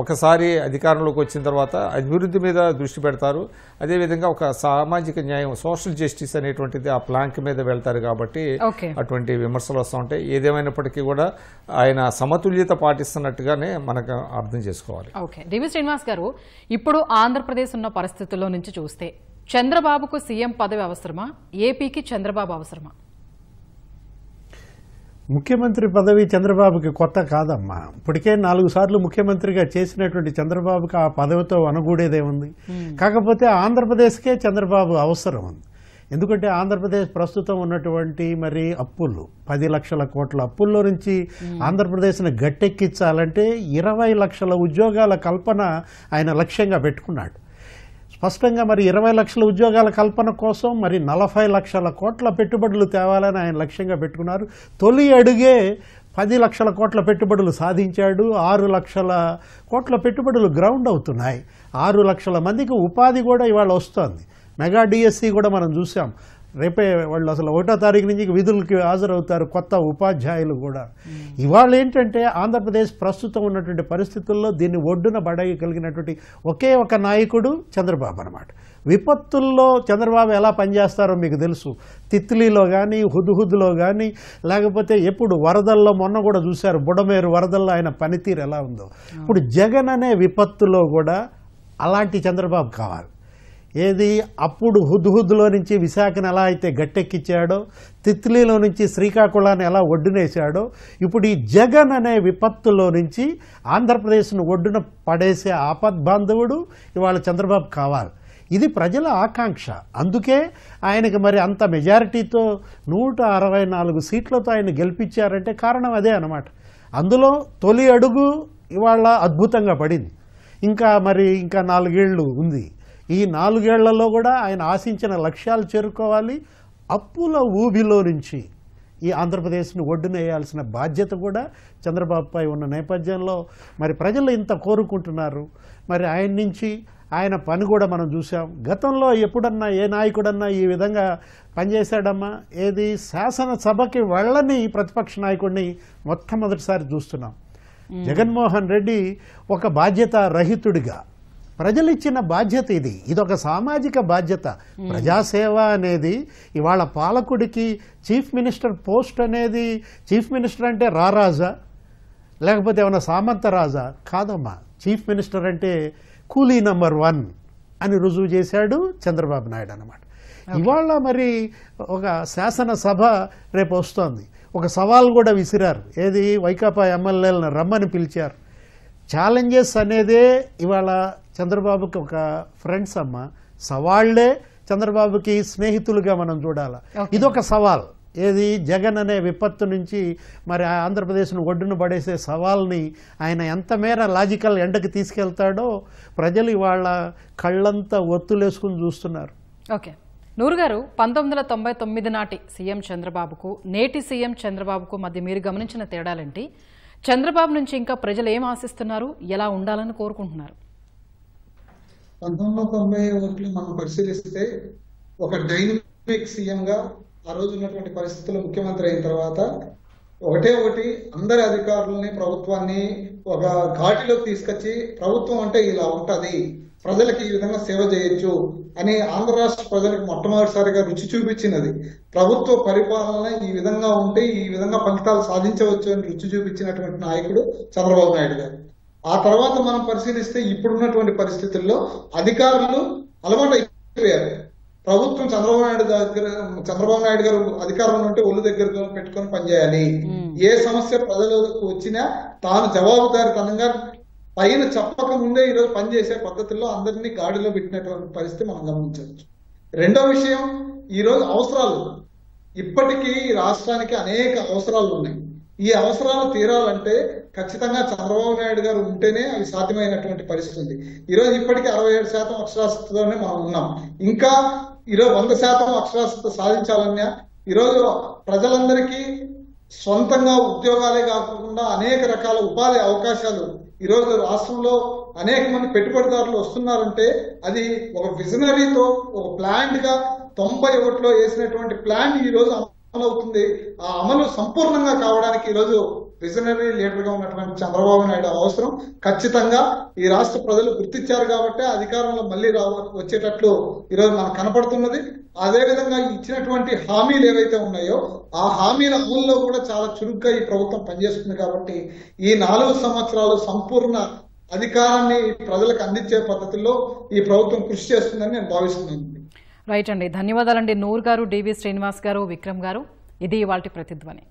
ఒకసారి అధికారంలోకి వచ్చిన తర్వాత అభివృద్ధి మీద దృష్టి పెడతారు. అదేవిధంగా ఒక సామాజిక న్యాయం, సోషల్ జస్టిస్ అనేటువంటిది ఆ ప్లాంక్ మీద వెళ్తారు కాబట్టి అటువంటి విమర్శలు వస్తూ ఉంటాయి. ఏదేమైనప్పటికీ కూడా ఆయన సమతుల్యత పాటిస్తున్నట్టుగానే మనకు అర్థం చేసుకోవాలి. ఓకే, డివి శ్రీనివాస్ గారు, ఇప్పుడు ఆంధ్రప్రదేశ్ ఉన్న పరిస్థితుల్లో నుంచి చూస్తే చంద్రబాబుకు సీఎం పదవి అవసరమా, ఏపీకి చంద్రబాబు అవసరమా? ముఖ్యమంత్రి పదవి చంద్రబాబుకి కొత్త కాదమ్మా. ఇప్పటికే 4 సార్లు ముఖ్యమంత్రిగా చేసినటువంటి చంద్రబాబుకి ఆ పదవితో అనుగూడేదేముంది. కాకపోతే ఆంధ్రప్రదేశ్కే చంద్రబాబు అవసరం ఉంది. ఎందుకంటే ఆంధ్రప్రదేశ్ ప్రస్తుతం ఉన్నటువంటి మరి అప్పులు 10 లక్షల కోట్ల అప్పుల్లో నుంచి ఆంధ్రప్రదేశ్ని గట్టెక్కించాలంటే 20 లక్షల ఉద్యోగాల కల్పన ఆయన లక్ష్యంగా పెట్టుకున్నాడు. స్పష్టంగా మరి 20 లక్షల ఉద్యోగాల కల్పన కోసం మరి 40 లక్షల కోట్ల పెట్టుబడులు తేవాలని ఆయన లక్ష్యంగా పెట్టుకున్నారు. తొలి అడుగే 10 లక్షల కోట్ల పెట్టుబడులు సాధించాడు. 6 లక్షల కోట్ల పెట్టుబడులు గ్రౌండ్ అవుతున్నాయి. 6 లక్షల మందికి ఉపాధి కూడా ఇవాళ వస్తుంది. మెగా డిఎస్సి కూడా మనం చూసాం. రేపే వాళ్ళు అసలు 1వ తారీఖు నుంచి విధులకి హాజరవుతారు కొత్త ఉపాధ్యాయులు కూడా. ఇవాళ ఏంటంటే ఆంధ్రప్రదేశ్ ప్రస్తుతం ఉన్నటువంటి పరిస్థితుల్లో దీన్ని ఒడ్డున పడగలిగినటువంటి ఒకే ఒక నాయకుడు చంద్రబాబు అన్నమాట. విపత్తుల్లో చంద్రబాబు ఎలా పనిచేస్తారో మీకు తెలుసు. తిత్లీలో కానీ, హుద్హుద్లో కానీ, లేకపోతే ఎప్పుడు వరదల్లో మొన్న కూడా చూశారు, బుడమేరు వరదల్లో ఆయన పనితీరు ఎలా ఉందో. ఇప్పుడు జగన్ అనే విపత్తులో కూడా అలాంటి చంద్రబాబు కావాలి. ఏది అప్పుడు హుద్హుద్లో నుంచి విశాఖను ఎలా అయితే గట్టెక్కించాడో, తిత్లీలో నుంచి శ్రీకాకుళాన్ని ఎలా ఒడ్డునేశాడో, ఇప్పుడు ఈ జగన్ అనే విపత్తులో నుంచి ఆంధ్రప్రదేశ్ను ఒడ్డున పడేసే ఆపద్బాంధవుడు ఇవాళ చంద్రబాబు కావాలి. ఇది ప్రజల ఆకాంక్ష. అందుకే ఆయనకి మరి అంత మెజారిటీతో 164 సీట్లతో ఆయన గెలిపించారంటే కారణం అదే అన్నమాట. అందులో తొలి అడుగు ఇవాళ అద్భుతంగా పడింది. ఇంకా 4 ఏళ్ళు ఉంది. ఈ 4 ఏళ్లలో కూడా ఆయన ఆశించిన లక్ష్యాలు చేరుకోవాలి. అప్పుల ఊబిలో నుంచి ఈ ఆంధ్రప్రదేశ్ను ఒడ్డునేయాల్సిన బాధ్యత కూడా చంద్రబాబుపై ఉన్న నేపథ్యంలో మరి ప్రజలు ఇంత కోరుకుంటున్నారు. మరి ఆయన నుంచి ఆయన పని కూడా మనం చూసాం. గతంలో ఎప్పుడన్నా ఏ నాయకుడన్నా ఈ విధంగా పనిచేశాడమ్మా? ఏది శాసనసభకి వెళ్ళని ప్రతిపక్ష నాయకుడిని మొట్టమొదటిసారి చూస్తున్నాం. జగన్మోహన్ రెడ్డి ఒక బాధ్యత రహితుడిగా, ప్రజలు ఇచ్చిన బాధ్యత ఇది. ఇదొక సామాజిక బాధ్యత. ప్రజాసేవ అనేది ఇవాళ పాలకుడికి చీఫ్ మినిస్టర్ పోస్ట్ అనేది, చీఫ్ మినిస్టర్ అంటే రారాజా లేకపోతే ఏమైనా సామంత రాజా కాదమ్మా. చీఫ్ మినిస్టర్ అంటే కూలీ నంబర్ 1 అని రుజువు చేశాడు చంద్రబాబు నాయుడు అన్నమాట. ఇవాళ మరి ఒక శాసనసభ రేపు వస్తోంది. ఒక సవాల్ కూడా విసిరారు. ఏది వైకాపా ఎమ్మెల్యేలను రమ్మని పిలిచారు. ఛాలెంజెస్ అనేదే ఇవాళ చంద్రబాబుకి ఒక ఫ్రెండ్స్ అమ్మ. సవాళ్లే చంద్రబాబుకి స్నేహితులుగా మనం చూడాలి. ఇదొక సవాల్. ఏది జగన్ అనే విపత్తు నుంచి మరి ఆంధ్రప్రదేశ్ను ఒడ్డున పడేసే సవాల్ని ఆయన ఎంత మేర లాజికల్ ఎండకి తీసుకెళ్తాడో ప్రజలు ఇవాళ కళ్ళంతా ఒత్తులేసుకుని చూస్తున్నారు. ఓకే, నూరు గారు, 1999 నాటి సీఎం చంద్రబాబుకు నేటి సీఎం చంద్రబాబుకు మధ్య మీరు గమనించిన తేడాలేంటి? చంద్రబాబు నుంచి ఇంకా ప్రజలు ఏం ఆశిస్తున్నారు, ఎలా ఉండాలని కోరుకుంటున్నారు? 1991 మనం పరిశీలిస్తే ఒక డైనమిక్ సీఎం గా ఆ రోజు ఉన్నటువంటి పరిస్థితుల్లో ముఖ్యమంత్రి అయిన తర్వాత ఒకటి అందరి అధికారులని, ప్రభుత్వాన్ని ఒక ఘాటిలోకి తీసుకొచ్చి ప్రభుత్వం అంటే ఇలా ఉంటది, ప్రజలకు ఈ విధంగా సేవ చేయొచ్చు అని ఆంధ్ర రాష్ట్ర ప్రజలకు మొట్టమొదటిసారిగా రుచి చూపించినది. ప్రభుత్వ పరిపాలన ఈ విధంగా ఉంటే ఈ విధంగా ఫలితాలు సాధించవచ్చు అని రుచి చూపించినటువంటి నాయకుడు చంద్రబాబు నాయుడు గారు. ఆ తర్వాత మనం పరిశీలిస్తే ఇప్పుడున్నటువంటి పరిస్థితుల్లో అధికారులు అలవాటు అయిపోయారు. ప్రభుత్వం చంద్రబాబు నాయుడు గారు అధికారంలో ఉంటే ఒళ్ళు దగ్గర పెట్టుకొని పనిచేయాలి. ఏ సమస్య ప్రజలకు వచ్చినా తాను జవాబుదారితనంగా పైన చెప్పక ముందే ఈరోజు పనిచేసే పద్ధతుల్లో అందరినీ గాడిలో పెట్టినటువంటి పరిస్థితి మనం గమనించవచ్చు. రెండో విషయం, ఈరోజు అవసరాలు, ఇప్పటికీ రాష్ట్రానికి అనేక అవసరాలు ఉన్నాయి. ఈ అవసరాలు తీరాలంటే ఖచ్చితంగా చంద్రబాబు నాయుడు గారు ఉంటేనే అవి సాధ్యమైనటువంటి పరిస్థితి. ఈరోజు ఇప్పటికీ 67% అక్షరాస్యతతోనే మనం ఉన్నాం. ఇంకా ఈరోజు 100% అక్షరాస్యత సాధించాలన్నా ఈరోజు ప్రజలందరికీ సొంతంగా ఉద్యోగాలే కాకుండా అనేక రకాల ఉపాధి అవకాశాలు ఈరోజు రాష్ట్రంలో అనేక మంది పెట్టుబడిదారులు వస్తున్నారంటే అది ఒక విజనరీతో ఒక ప్లాంట్ గా 91లో వేసినటువంటి ప్లాన్ ఈ రోజు అమలు అవుతుంది. ఆ అమలు సంపూర్ణంగా కావడానికి ఈరోజు విజనరీ లీడర్ గా ఉన్నటువంటి చంద్రబాబు నాయుడు అవసరం ఖచ్చితంగా ఈ రాష్ట్ర ప్రజలు గుర్తించారు కాబట్టి అధికారంలో మళ్ళీ వచ్చేటట్లు ఈరోజు మనకు కనపడుతున్నది. అదే విధంగా ఇచ్చినటువంటి హామీలు ఏవైతే ఉన్నాయో ఆ హామీల అమలులో కూడా చాలా చురుగ్గా ఈ ప్రభుత్వం పనిచేస్తుంది కాబట్టి ఈ 4 సంవత్సరాలు సంపూర్ణ అధికారాన్ని ప్రజలకు అందించే పద్ధతిలో ఈ ప్రభుత్వం కృషి చేస్తుందని నేను భావిస్తున్నాను. రైట్ అండి, ధన్యవాదాలండి నూర్ గారు, డివి శ్రీనివాస్ గారు, విక్రమ్ గారు. ఇది ఇవాల్టి ప్రతిధ్వని.